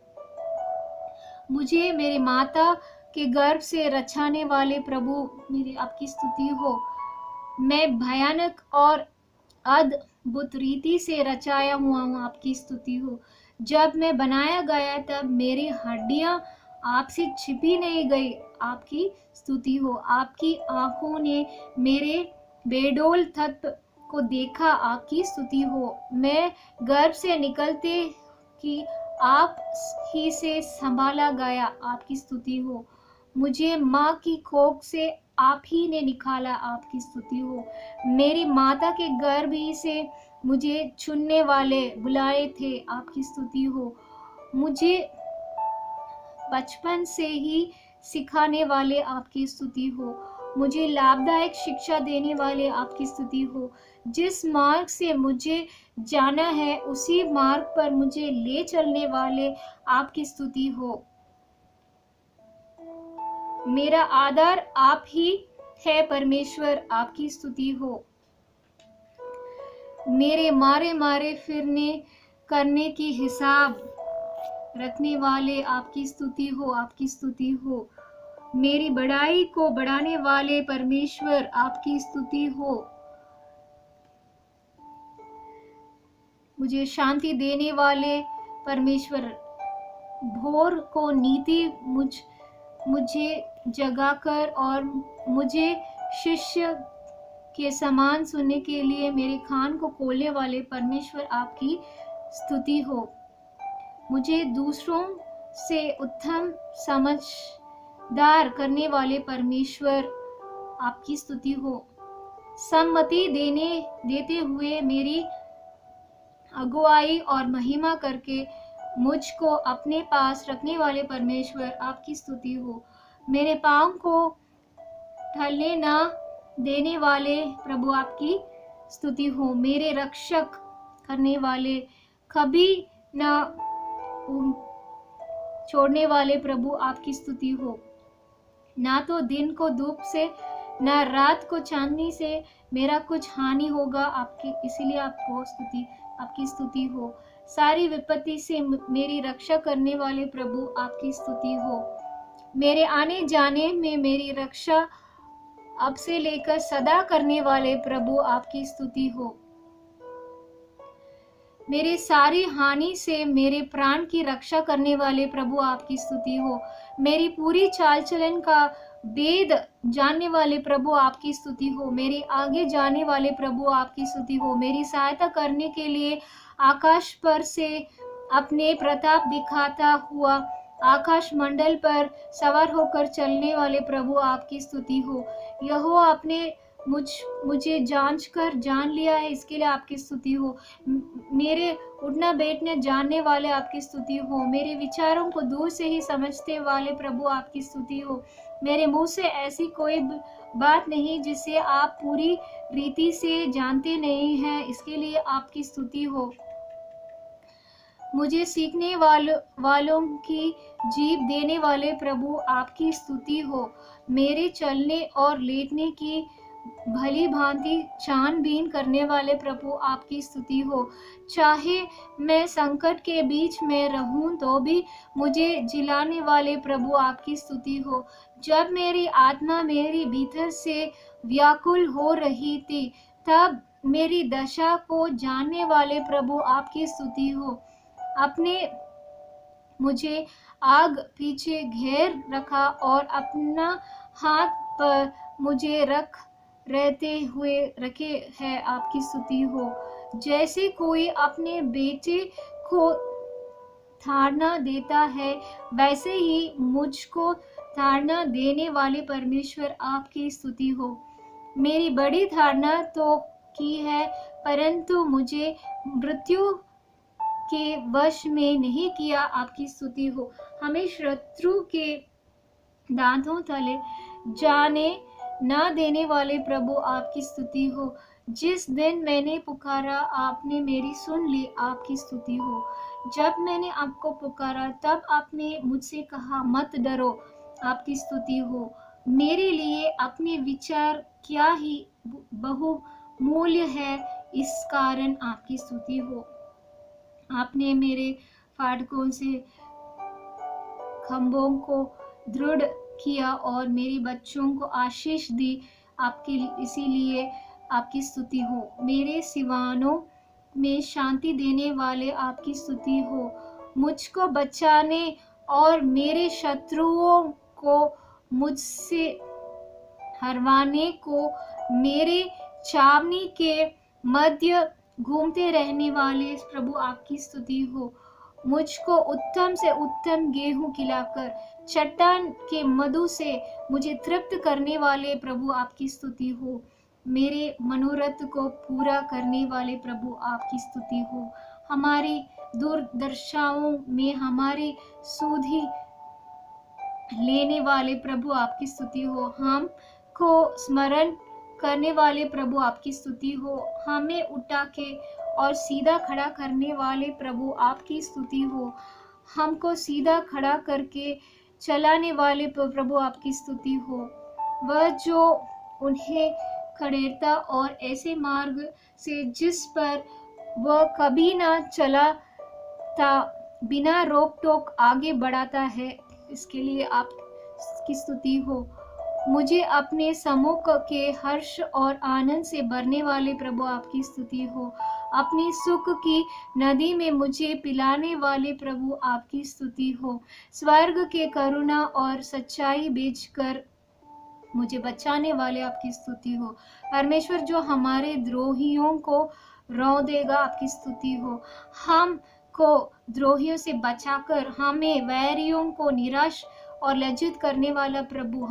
मुझे मेरी माता के गर्भ से रचाने वाले प्रभु मेरी आपकी स्तुति हो। मैं भयानक और अद्भुत रीति से रचाया हुआ हूँ, आपकी स्तुति हो। जब मैं बनाया गया तब मेरी हड्डियां आपसे छिपी नहीं गई, आपकी स्तुति हो। आपकी आंखों ने मेरे बेडोल तत्व को देखा, आपकी स्तुति हो। मैं गर्भ से निकलते कि आप ही से संभाला गया, आपकी स्तुति हो। मुझे माँ की कोख से आप ही ने निकाला, आपकी स्तुति हो। मेरी माता के गर्भ ही से मुझे चुनने वाले बुलाए थे, आपकी स्तुति हो। मुझे बचपन से ही सिखाने वाले आपकी स्तुति हो। मुझे लाभदायक शिक्षा देने वाले आपकी स्तुति हो। जिस मार्ग से मुझे जाना है उसी मार्ग पर मुझे ले चलने वाले आपकी स्तुति हो। मेरा आधार आप ही है परमेश्वर, आपकी स्तुति हो। मेरे मारे फिरने करने की हिसाब रखने वाले आपकी स्तुति हो, आपकी स्तुति हो। मेरी बढ़ाई को बढ़ाने वाले परमेश्वर आपकी स्तुति हो। मुझे शांति देने वाले परमेश्वर, भोर को नीति मुझे जगाकर और मुझे शिष्य के समान सुनने के लिए मेरे कान को खोलने वाले परमेश्वर आपकी स्तुति हो। मुझे दूसरों से उत्तम समझदार करने वाले परमेश्वर आपकी स्तुति हो। सम्मति देते हुए मेरी अगुवाई और महिमा करके मुझको अपने पास रखने वाले परमेश्वर आपकी स्तुति हो। मेरे पाँव को ढलने ना देने वाले प्रभु आपकी स्तुति हो। मेरे रक्षक करने वाले, कभी ना छोड़ने वाले प्रभु आपकी स्तुति हो। ना तो दिन को धूप से, ना रात को चांदनी से मेरा कुछ हानि होगा आपकी, इसीलिए आपकी स्तुति हो। सारी विपत्ति से मेरी रक्षा करने वाले प्रभु आपकी स्तुति हो। मेरे आने जाने में मेरी रक्षा अब से लेकर सदा करने वाले प्रभु आपकी स्तुति हो। मेरे सारी हानि से मेरे प्राण की रक्षा करने वाले प्रभु आपकी स्तुति हो। मेरी पूरी चाल चलन का वेद जानने वाले प्रभु आपकी स्तुति हो। मेरे आगे जाने वाले प्रभु आपकी स्तुति हो। मेरी सहायता करने के लिए आकाश पर से अपने प्रताप दिखाता हुआ आकाश मंडल पर सवार होकर चलने वाले प्रभु आपकी स्तुति हो। यहोवा आपने मुझे जांच कर जान लिया है, इसके लिए आपकी स्तुति हो। मेरे उठना बैठने जानने वाले आपकी स्तुति हो। मेरे विचारों को दूर से ही समझते वाले प्रभु आपकी स्तुति हो। मेरे मुंह से ऐसी कोई बात नहीं जिसे आप पूरी रीति से जानते नहीं हैं, इसके लिए आपकी स्तुति हो। मुझे सीखने वालों की जीभ देने वाले प्रभु आपकी स्तुति हो। मेरे चलने और लेटने की भली भांति छानबीन करने वाले प्रभु आपकी स्तुति हो। चाहे मैं संकट के बीच में रहूं तो भी मुझे जिलाने वाले प्रभु आपकी स्तुति हो। जब मेरी आत्मा मेरी भीतर से व्याकुल हो रही थी, तब मेरी दशा को जानने वाले प्रभु आपकी स्तुति हो। अपने मुझे आग पीछे घेर रखा और अपना हाथ पर मुझे रहते हुए रखे है, आपकी स्तुति हो। जैसे कोई अपने बेटे को ताड़ना देता है, वैसे ही मुझको ताड़ना देने वाले परमेश्वर आपकी स्तुति हो। मेरी बड़ी ताड़ना तो की है, परंतु मुझे मृत्यु के वश में नहीं किया, आपकी स्तुति हो। हमें शत्रु के दांतों तले जाने ना देने वाले प्रभु आपकी स्तुति हो। जिस दिन मैंने पुकारा आपने मेरी सुन ली, आपकी स्तुति हो। जब मैंने आपको पुकारा तब आपने मुझसे कहा मत डरो, आपकी स्तुति हो। मेरे लिए अपने विचार क्या ही बहुमूल्य है, इस कारण आपकी स्तुति हो। आपने मेरे फाटकों से खंभों को दृढ़ किया और मेरे बच्चों को आशीष दी, आपके इसीलिए आपकी स्तुति हो। मेरे सिवानों में शांति देने वाले आपकी स्तुति हो। मुझको बचाने और मेरे शत्रुओं को मुझसे हरवाने को मेरे छावनी के मध्य घूमते रहने वाले प्रभु आपकी स्तुति हो। मुझको उत्तम से उत्तम गेहूं खिलाकर चट्टान के मधु से मुझे तृप्त करने वाले प्रभु आपकी स्तुति हो। मेरे मनोरथ को पूरा करने वाले प्रभु आपकी स्तुति हो। हमारी दुर्दशाओं में हमारी सुधि लेने वाले प्रभु आपकी स्तुति हो। हमको स्मरण करने वाले प्रभु आपकी स्तुति हो। हमें उठा के और सीधा खड़ा करने वाले प्रभु आपकी स्तुति हो। हमको सीधा खड़ा करके चलाने वाले प्रभु आपकी स्तुति हो। वह जो उन्हें खड़ेरता और ऐसे मार्ग से जिस पर वह कभी ना चला था, बिना रोक टोक आगे बढ़ाता है, इसके लिए आपकी स्तुति हो। मुझे अपने सम्मुख के हर्ष और आनंद से भरने वाले प्रभु आपकी स्तुति हो। अपनी सुख की नदी में मुझे पिलाने वाले प्रभु आपकी स्तुति हो। स्वर्ग के करुणा और सच्चाई बेचकर मुझे बचाने वाले आपकी स्तुति हो। परमेश्वर जो हमारे द्रोहियों को रौ देगा, आपकी स्तुति हो। हमको द्रोहियों से बचाकर हमें वैरियों को निराश और लज्जित करने वाला प्रभु,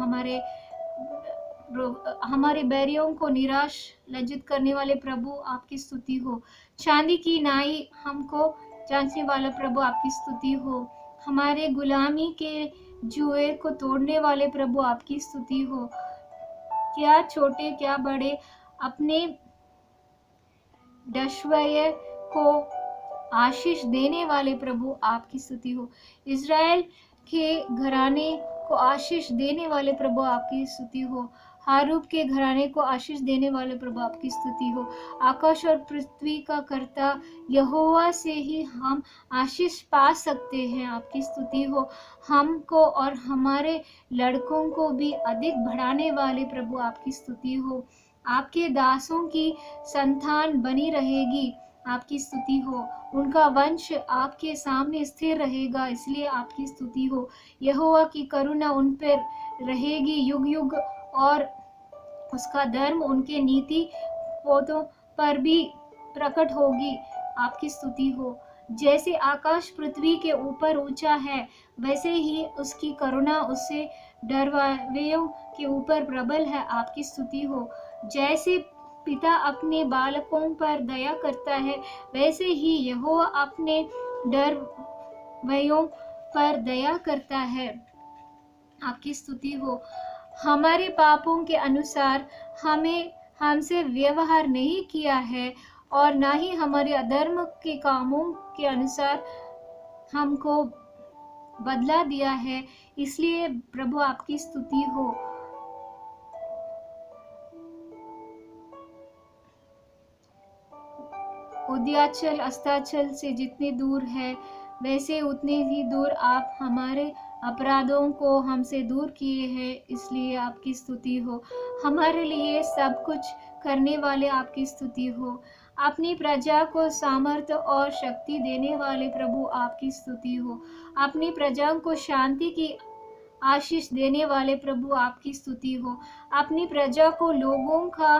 हमारे बैरियों को निराश लज्जित करने वाले प्रभु आपकी स्तुति हो। चांदी की नाई हमको जांचने वाला प्रभु आपकी स्तुति हो। हमारे गुलामी के जुए को तोड़ने वाले प्रभु आपकी स्तुति हो। क्या छोटे क्या बड़े अपने दशवय को आशीष देने वाले प्रभु आपकी स्तुति हो। इज़राइल के घराने को आशीष देने वाले प्रभु आपकी स्तुति हो। हारूब के घराने को आशीष देने वाले प्रभु आपकी स्तुति हो। आकाश और पृथ्वी का कर्ता यहोवा से ही हम आशीष पा सकते हैं। आपकी स्तुति हो। हमको और हमारे लड़कों को भी अधिक बढ़ाने वाले प्रभु आपकी स्तुति हो। आपके दासों की संतान बनी रहेगी। आपकी स्तुति हो। उनका वंश आपके सामने स्थिर रहेगा, इसलिए आपकी स्तुति हो। यहोवा की करुणा उन पर रहेगी युग युग, और उसका धर्म उनके नीति पोतों पर भी प्रकट होगी। आपकी स्तुति हो। जैसे आकाश पृथ्वी के ऊपर ऊंचा है, वैसे ही उसकी करुणा उससे डरवावेयों के ऊपर प्रबल है। आपकी स्तुति हो। जैसे पिता अपने बालकों पर दया करता है, वैसे ही यहोवा अपने डरवैयों पर दया करता है। आपकी स्तुति हो। हमारे पापों के अनुसार हमसे व्यवहार नहीं किया है, और ना ही हमारे अधर्म के कामों के अनुसार हमको बदला दिया है, इसलिए प्रभु आपकी स्तुति हो। उदयाचल अस्ताचल से जितनी दूर है, वैसे उतनी ही दूर आप हमारे अपराधों को हमसे दूर किए हैं, इसलिए आपकी स्तुति हो। हमारे लिए सब कुछ करने वाले आपकी स्तुति हो। अपनी प्रजा को सामर्थ्य और शक्ति देने वाले प्रभु आपकी स्तुति हो। अपनी प्रजा को शांति की आशीष देने वाले प्रभु आपकी स्तुति हो। अपनी प्रजा को लोगों का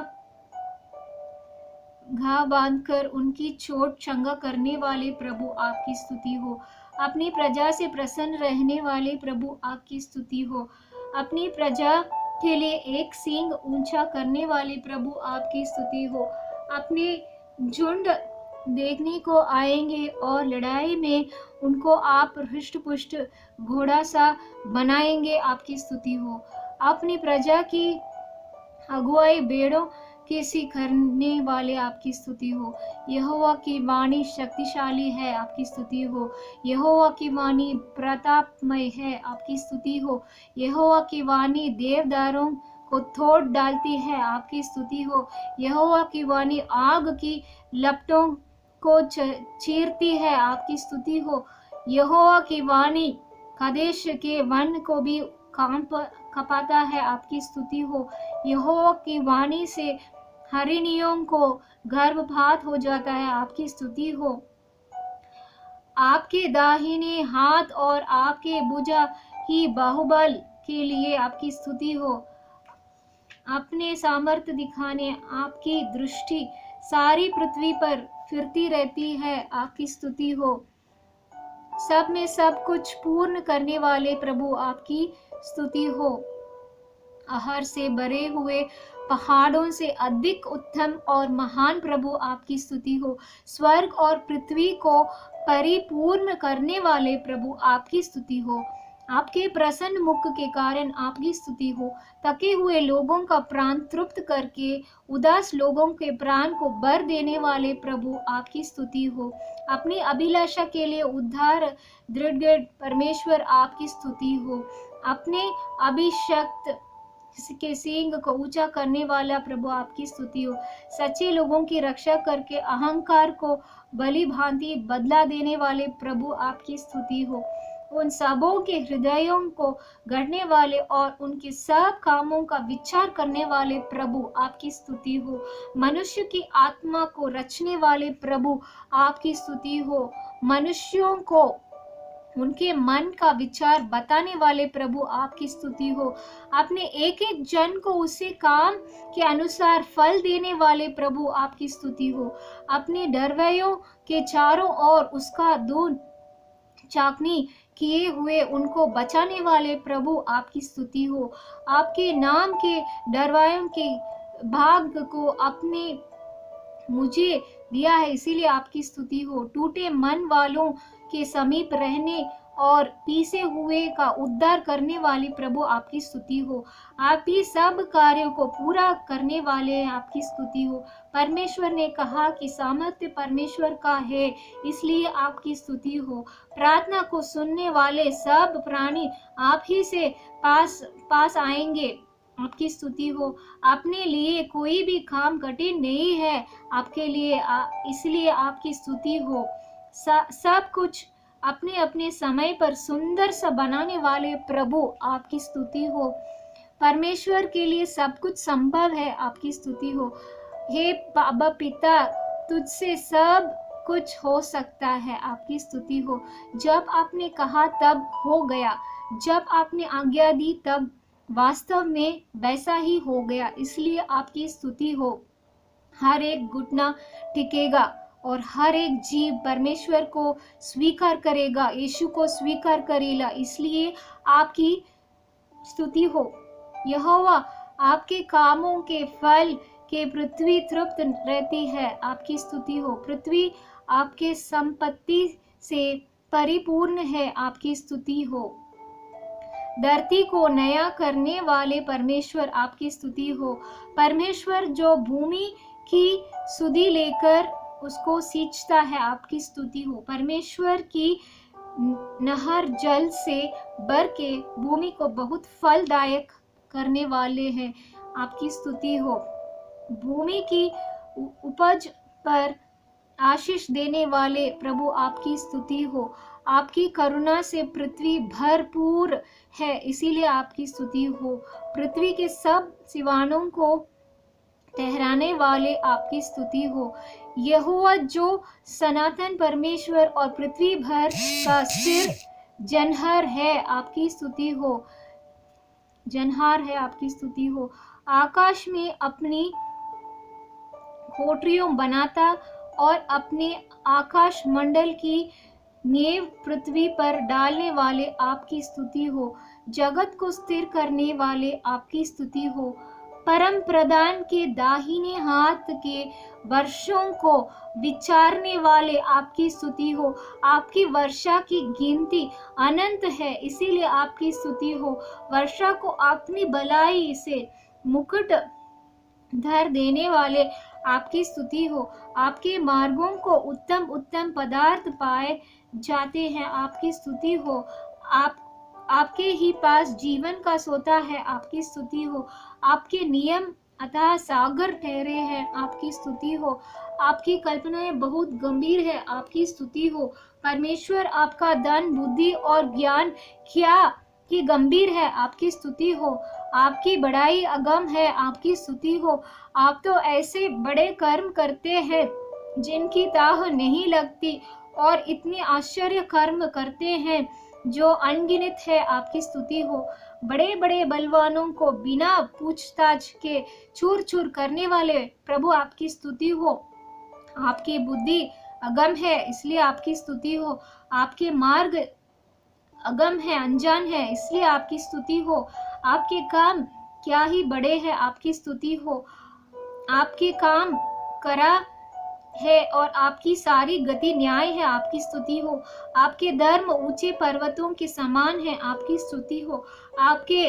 घाव बांधकर उनकी चोट चंगा करने वाले प्रभु आपकी स्तुति हो। अपनी प्रजा से प्रसन्न रहने वाले प्रभु आपकी स्तुति हो। अपनी प्रजा के लिए एक सींग ऊंचा करने वाले प्रभु आपकी स्तुति हो। अपने झुंड देखने को आएंगे और लड़ाई में उनको आप हृष्ट पुष्ट घोड़ा सा बनाएंगे। आपकी स्तुति हो। अपनी प्रजा की अगुवाई बेड़ों किसी करने वाले आपकी स्तुति हो। यहोवा की वाणी शक्तिशाली है। आपकी स्तुति हो। यहोवा की वाणी प्रतापमय है। आपकी स्तुति हो। यहोवा की वाणी देवदारों को तोड़ डालती है। आपकी स्तुति हो। यहोवा की वाणी आग की लपटों को चीरती है। आपकी स्तुति हो। यहोवा की वाणी कदेश के वन को भी कपाता है। आपकी स्तुति हो। यहोवा की वाणी से हरिणियों को गर्भपात हो जाता है। आपकी स्तुति हो। आपके दाहिने हाथ और आपके भुजा ही बाहुबल के लिए आपकी स्तुति हो। अपने सामर्थ्य दिखाने आपकी दृष्टि सारी पृथ्वी पर फिरती रहती है। आपकी स्तुति हो। सब में सब कुछ पूर्ण करने वाले प्रभु आपकी स्तुति हो। आहार से भरे हुए पहाड़ों से अधिक उत्तम और महान प्रभु आपकी स्तुति हो। स्वर्ग और पृथ्वी को परिपूर्ण करने वाले प्रभु आपकी स्तुति हो। आपके प्रसन्न मुख के कारण आपकी स्तुति हो। थके हुए लोगों का प्राण तृप्त करके उदास लोगों के प्राण को भर देने वाले प्रभु आपकी स्तुति हो। अपनी अभिलाषा के लिए उद्धार दृढ़ परमेश्वर आपकी स्तुति हो। अपने अभिषक्त के सींग को ऊंचा करने वाला प्रभु आपकी स्तुति हो। सच्चे लोगों की रक्षा करके अहंकार को भली भांति बदला देने वाले प्रभु आपकी स्तुति हो। उन सबों के हृदयों को गढ़ने वाले और उनके सब कामों का विचार करने वाले प्रभु आपकी स्तुति हो। मनुष्य की आत्मा को रचने वाले प्रभु आपकी स्तुति हो। मनुष्यों को उनके मन का विचार बताने वाले प्रभु आपकी स्तुति हो। अपने एक एक जन को उसे काम के अनुसार फल देने वाले प्रभु आपकी स्तुति हो। अपने डरवैयों के चारों ओर उसका दूध चाकनी किए हुए उनको बचाने वाले प्रभु आपकी स्तुति हो। आपके नाम के डरवैयों के भाग को अपने मुझे दिया है, इसीलिए आपकी स्तुति हो। टूटे मन वालों के समीप रहने और पीसे हुए का उद्धार करने वाली प्रभु आपकी स्तुति हो। आप ही सब कार्यों को पूरा करने वाले हैं, आपकी स्तुति हो। परमेश्वर ने कहा कि सामर्थ्य परमेश्वर का है, इसलिए आपकी स्तुति हो। प्रार्थना को सुनने वाले सब प्राणी आप ही से पास आएंगे, आपकी स्तुति हो। अपने लिए कोई भी काम कठिन नहीं है आपके लिए, इसलिए आपकी स्तुति हो। सब कुछ अपने अपने समय पर सुंदर सा बनाने वाले प्रभु आपकी स्तुति हो। परमेश्वर के लिए सब कुछ संभव है, आपकी स्तुति हो। हे बाबा पिता, तुझसे सब कुछ हो सकता है, आपकी स्तुति हो। जब आपने कहा तब हो गया, जब आपने आज्ञा दी तब वास्तव में वैसा ही हो गया, इसलिए आपकी स्तुति हो। हर एक घुटना टिकेगा और हर एक जीव परमेश्वर को स्वीकार करेगा, यीशु को स्वीकार करेगा, इसलिए आपकी स्तुति हो। यहोवा, आपके कामों के फल के पृथ्वी तृप्त रहती है, आपकी स्तुति हो। पृथ्वी आपके संपत्ति से परिपूर्ण है, आपकी स्तुति हो। धरती को नया करने वाले परमेश्वर आपकी स्तुति हो। परमेश्वर जो भूमि की सुधि लेकर उसको सींचता है, आपकी स्तुति हो। परमेश्वर की नहर जल से भर के भूमि को बहुत फलदायक करने वाले हैं, आपकी स्तुति हो। भूमि की उपज पर आशीष देने वाले प्रभु आपकी स्तुति हो। आपकी करुणा से पृथ्वी भरपूर है, इसीलिए आपकी स्तुति हो। पृथ्वी के सब सिवानों को ठहराने वाले आपकी स्तुति हो। यहोवा जो सनातन परमेश्वर और पृथ्वी भर का सिर जनहर है, आपकी स्तुति हो। जनहार है, आपकी स्तुति हो। आकाश में अपनी कोठरियों बनाता और अपने आकाश मंडल की नींव पृथ्वी पर डालने वाले आपकी स्तुति हो। जगत को स्थिर करने वाले आपकी स्तुति हो। परम प्रधान के दाहिने हाथ के वर्षों को विचारने वाले आपकी स्तुति हो। आपकी वर्षा की गिनती अनंत है, इसीलिए आपकी स्तुति हो। वर्षा को अपनी भलाई से मुकुट धर देने वाले आपकी स्तुति हो। आपके मार्गों को उत्तम उत्तम पदार्थ पाए जाते हैं, आपकी स्तुति हो। आपके ही पास जीवन का सोता है, आपकी स्तुति हो। आपके नियम अतः सागर ठहरे हैं, आपकी स्तुति हो। आपकी कल्पनाएं बहुत गंभीर है, आपकी स्तुति हो। परमेश्वर, आपका धन बुद्धि और ज्ञान क्या कि गंभीर है, आपकी स्तुति हो। आपकी बड़ाई अगम है, आपकी स्तुति हो। आप तो ऐसे बड़े कर्म करते हैं जिनकी ताह नहीं लगती और इतने आश्चर्य कर्म करते हैं जो अनगिनत है, आपकी स्तुति हो। बड़े बड़े बलवानों को बिना पूछताछ के चूर चूर करने वाले प्रभु आपकी स्तुति हो। आपकी बुद्धि अगम है, इसलिए आपकी स्तुति हो। आपके मार्ग अगम है, अनजान है, इसलिए आपकी स्तुति हो। आपके काम क्या ही बड़े हैं, आपकी स्तुति हो। आपके काम करा है और आपकी सारी गति न्याय है, आपकी स्तुति हो। आपके धर्म ऊंचे पर्वतों के समान है, आपकी स्तुति हो। आपके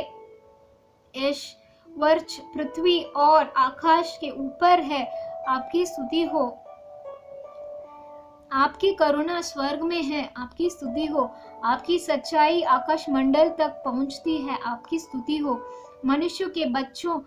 ऐश्वर्य पृथ्वी और आकाश के ऊपर है, आपकी स्तुति हो। आपकी करुणा स्वर्ग में है, आपकी स्तुति हो। आपकी सच्चाई आकाश मंडल तक पहुंचती है, आपकी स्तुति हो। मनुष्य के बच्चों,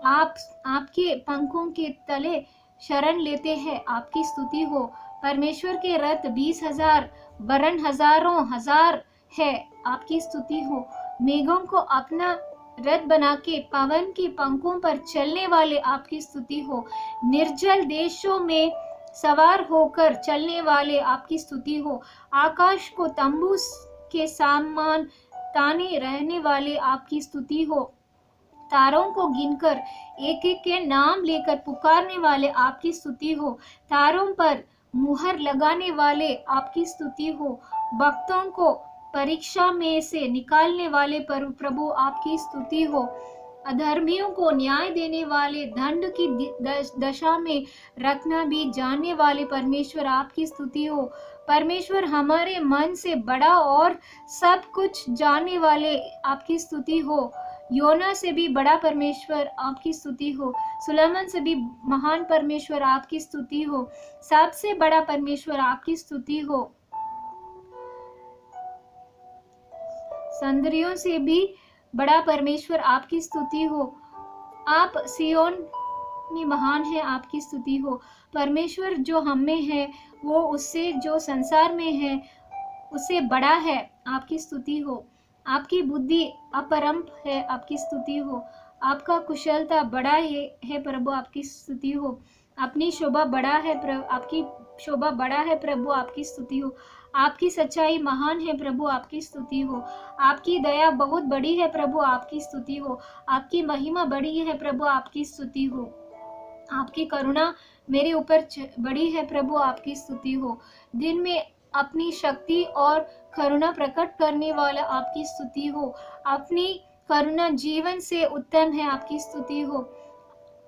आपके पंखों के तले शरण लेते हैं, आपकी स्तुति हो। परमेश्वर के रथ 20,000 वरन हजारों हजार है, आपकी स्तुति हो। मेघों को अपना रथ बना के पवन के पंखों पर चलने वाले आपकी स्तुति हो। निर्जल देशों में सवार होकर चलने वाले आपकी स्तुति हो। आकाश को तंबू के सामान ताने रहने वाले आपकी स्तुति हो। तारों को गिनकर एक एक के नाम लेकर पुकारने वाले आपकी स्तुति हो। तारों पर मुहर लगाने वाले आपकी स्तुति हो। भक्तों को परीक्षा में से निकालने वाले प्रभु आपकी स्तुति हो। अधर्मियों को न्याय देने वाले, दंड की दशा में रखना भी जानने वाले परमेश्वर आपकी स्तुति हो। परमेश्वर हमारे मन से बड़ा और सब कुछ जानने वाले आपकी स्तुति हो। योना से भी बड़ा परमेश्वर आपकी स्तुति हो। सुलेमान से भी महान परमेश्वर आपकी स्तुति हो। सबसे बड़ा परमेश्वर आपकी स्तुति हो। संदरियों से भी बड़ा परमेश्वर आपकी स्तुति हो। आप सियोन में महान है, आपकी स्तुति हो। परमेश्वर जो हम में है वो उससे जो संसार में है उससे बड़ा है, आपकी स्तुति हो। आपकी बुद्धि अपरंप है, आपकी स्तुति हो। आपका कुशलता बड़ा है प्रभु, आपकी स्तुति हो। अपनी शोभा बड़ा है आपकी शोभा बड़ा है प्रभु, आपकी स्तुति हो। आपकी सच्चाई महान है प्रभु, आपकी स्तुति हो। आपकी दया बहुत बड़ी है प्रभु, आपकी स्तुति हो। आपकी महिमा बड़ी है प्रभु, आपकी स्तुति हो। आपकी करुणा मेरे ऊपर बड़ी है प्रभु, आपकी स्तुति हो। दिन में अपनी शक्ति और करुणा प्रकट करने वाला आपकी स्तुति हो। अपनी करुणा जीवन से उत्तम है, आपकी स्तुति हो।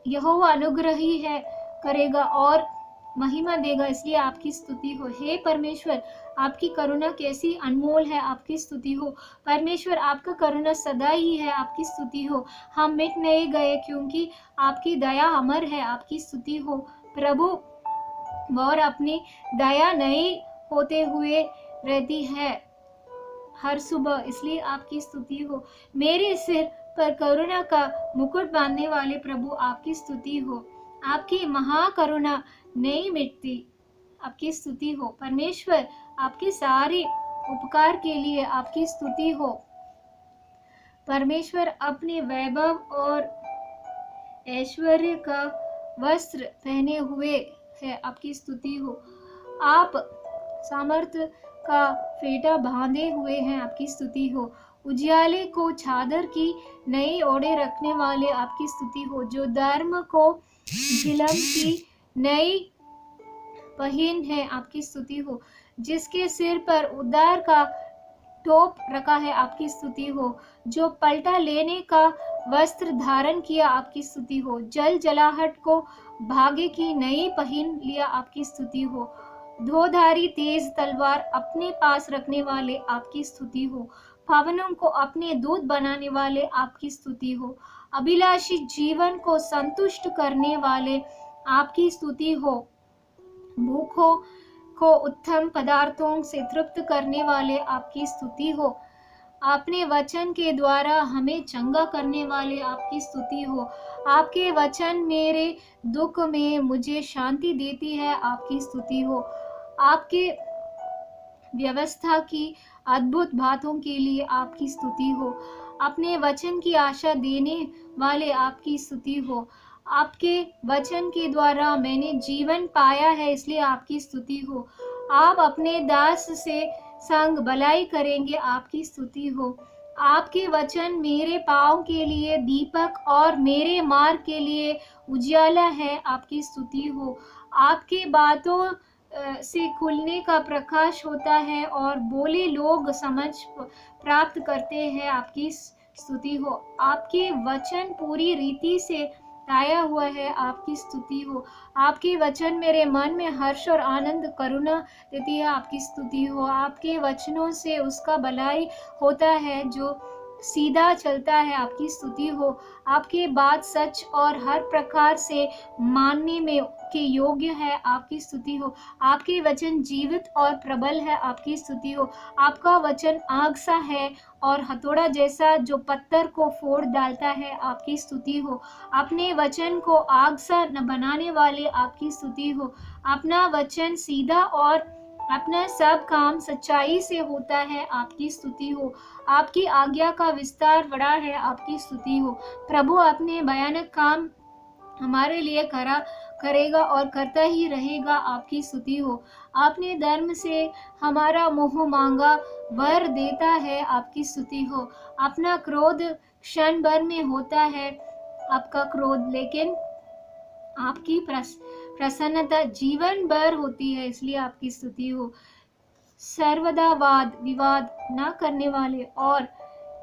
यहोवा अनुग्रही है, करेगा और महिमा देगा, इसलिए आपकी स्तुति हो। हे परमेश्वर, आपकी करुणा कैसी अनमोल है, आपकी स्तुति हो। परमेश्वर, आपका करुणा सदा ही है, आपकी स्तुति हो। हम मिट नहीं गए क्योंकि आपकी दया अमर है, आपकी स्तुति हो। प्रभु और अपनी दया नहीं होते हुए रहती है हर सुबह, इसलिए आपकी स्तुति हो। मेरे सिर पर करुणा का मुकुट बांधने वाले प्रभु, आपकी स्तुति हो। आपकी महाकरुणा नहीं मिटती, आपकी स्तुति हो। परमेश्वर, आपके सारे उपकार के लिए आपकी स्तुति हो। परमेश्वर अपने वैभव और ऐश्वर्य का वस्त्र पहने हुए है, आपकी स्तुति हो। आप सामर्थ्य का फेटा बांधे हुए हैं, आपकी स्तुति हो। उजियाले को चादर की नई ओढ़े रखने वाले, आपकी स्तुति हो। जो धर्म को झिलम की नई पहन है, आपकी स्तुति हो। जिसके सिर पर उद्धार का टोप रखा है, आपकी स्तुति हो। जो पलटा लेने का वस्त्र धारण किया, आपकी स्तुति हो। जल जलाहट को भागे की नई पहन लिया, आपकी स्तुति हो। धोधारी तेज तलवार अपने पास रखने वाले, आपकी स्तुति हो। पवनों को अपने दूत बनाने वाले, आपकी स्तुति हो। अभिलाषी जीवन को संतुष्ट करने वाले, आपकी स्तुति हो। भूखों को उत्तम पदार्थों से तृप्त करने वाले, आपकी स्तुति हो। आपने वचन के द्वारा हमें चंगा करने वाले, आपकी स्तुति हो। आपके वचन मेरे दुख में मुझे शांति देती है, आपकी स्तुति हो। आपके व्यवस्था की अद्भुत बातों के लिए आपकी स्तुति हो। अपने वचन की आशा देने वाले, आपकी स्तुति हो। आपके वचन के द्वारा मैंने जीवन पाया है, इसलिए आपकी स्तुति हो। आप अपने दास से संग भलाई करेंगे, आपकी स्तुति हो। आपके वचन मेरे पाँव के लिए दीपक और मेरे मार्ग के लिए उजियाला है, आपकी स्तुति हो। आपके बातों से खुलने का प्रकाश होता है और बोले लोग समझ प्राप्त करते हैं, आपकी स्तुति हो। आपके वचन पूरी रीति से आया हुआ है, आपकी स्तुति हो। आपके वचन मेरे मन में हर्ष और आनंद करुणा देती है, आपकी स्तुति हो। आपके वचनों से उसका भलाई होता है जो सीधा चलता है, आपकी स्तुति हो। आपके बात सच और हर प्रकार से मानने में के योग्य है, आपकी स्तुति हो। आपके वचन जीवित और प्रबल है, आपकी स्तुति हो। आपका वचन आग सा है और हथौड़ा जैसा जो पत्थर को फोड़ डालता है, आपकी स्तुति हो। अपने वचन को आग सा न बनाने वाले, आपकी स्तुति हो। अपना वचन सीधा और अपना सब काम सच्चाई से होता है, आपकी स्तुति हो। आपकी आज्ञा का विस्तार बड़ा है, आपकी स्तुति हो। प्रभु अपने भयानक काम हमारे लिए करेगा और करता ही रहेगा, आपकी स्तुति हो। आपने धर्म से हमारा मुंह मांगा वर देता है, आपकी स्तुति हो। अपना क्रोध क्षण भर में होता है, आपका क्रोध, लेकिन आपकी प्रसन्नता जीवन भर होती है, इसलिए आपकी स्तुति हो। सर्वदा वाद विवाद न करने वाले और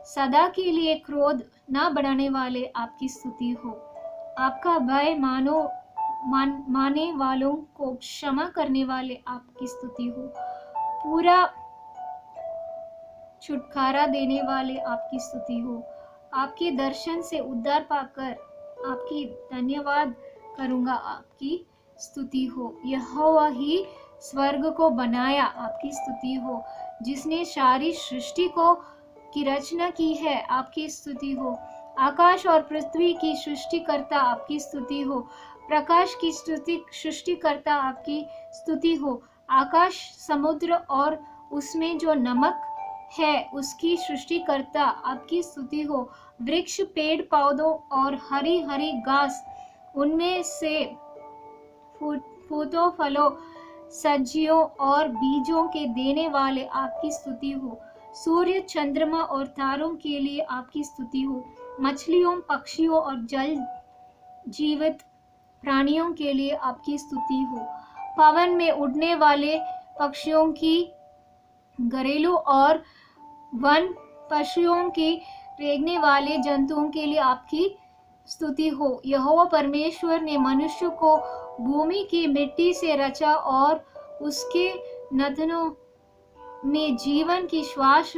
सदा के लिए क्रोध ना बढ़ाने वाले आपकी स्तुति हो। आपका भय माने वालों को क्षमा करने वाले आपकी स्तुति हो। पूरा छुटकारा देने वाले आपकी स्तुति हो। आपके दर्शन से उद्धार पाकर आपकी धन्यवाद करूंगा, आपकी स्तुति हो। यहोवा ही स्वर्ग को बनाया, आपकी स्तुति हो। जिसने सारी सृष्टि की रचना की है, आपकी स्तुति हो। आकाश और पृथ्वी की सृष्टिकर्ता आपकी स्तुति हो। प्रकाश की सृष्टिकर्ता आपकी स्तुति हो। आकाश, समुद्र और उसमें जो नमक है उसकी सृष्टिकर्ता आपकी स्तुति हो। वृक्ष, पेड़ पौधों और हरी हरी घास, उनमें से फूलों, फलों, सब्जियों और बीजों के देने वाले आपकी स्तुति हो। सूर्य, चंद्रमा और तारों के लिए आपकी स्तुति हो। मछलियों, पक्षियों और जल जीवित प्राणियों के लिए आपकी स्तुति हो। पवन में उड़ने वाले पक्षियों की, घरेलू और वन पशुओं की, रेंगने वाले जंतुओं के लिए आपकी स्तुति हो। यहोवा परमेश्वर ने मनुष्य को भूमि की मिट्टी से रचा और उसके नथनों में जीवन की श्वास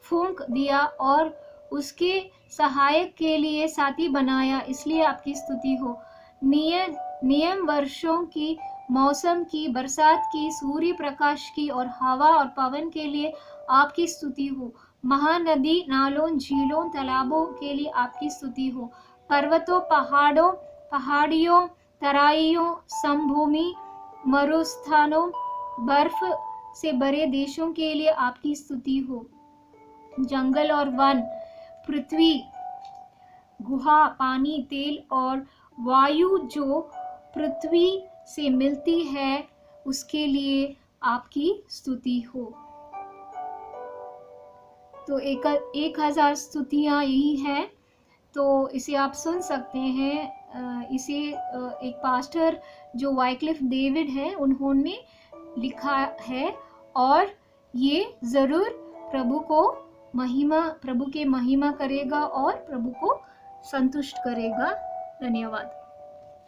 फूंक दिया और उसके सहायक के लिए साथी बनाया, इसलिए आपकी स्तुति हो। नियम वर्षों की, मौसम की, बरसात की, सूर्य प्रकाश की और हवा और पवन के लिए आपकी स्तुति हो। महानदी, नालों, झीलों, तालाबों के लिए आपकी स्तुति हो। पर्वतों, पहाड़ियों, तराइयों, समभूमि, मरुस्थानों, बर्फ से भरे देशों के लिए आपकी स्तुति हो। जंगल और वन, पृथ्वी, गुहा, पानी, तेल और वायु जो पृथ्वी से मिलती है, उसके लिए आपकी स्तुति हो। तो 1000 स्तुतियाँ यही हैं, तो इसे आप सुन सकते हैं। इसे एक पास्टर जो वाइक्लिफ डेविड है, उन्होंने लिखा है और ये ज़रूर प्रभु के महिमा करेगा और प्रभु को संतुष्ट करेगा। धन्यवाद।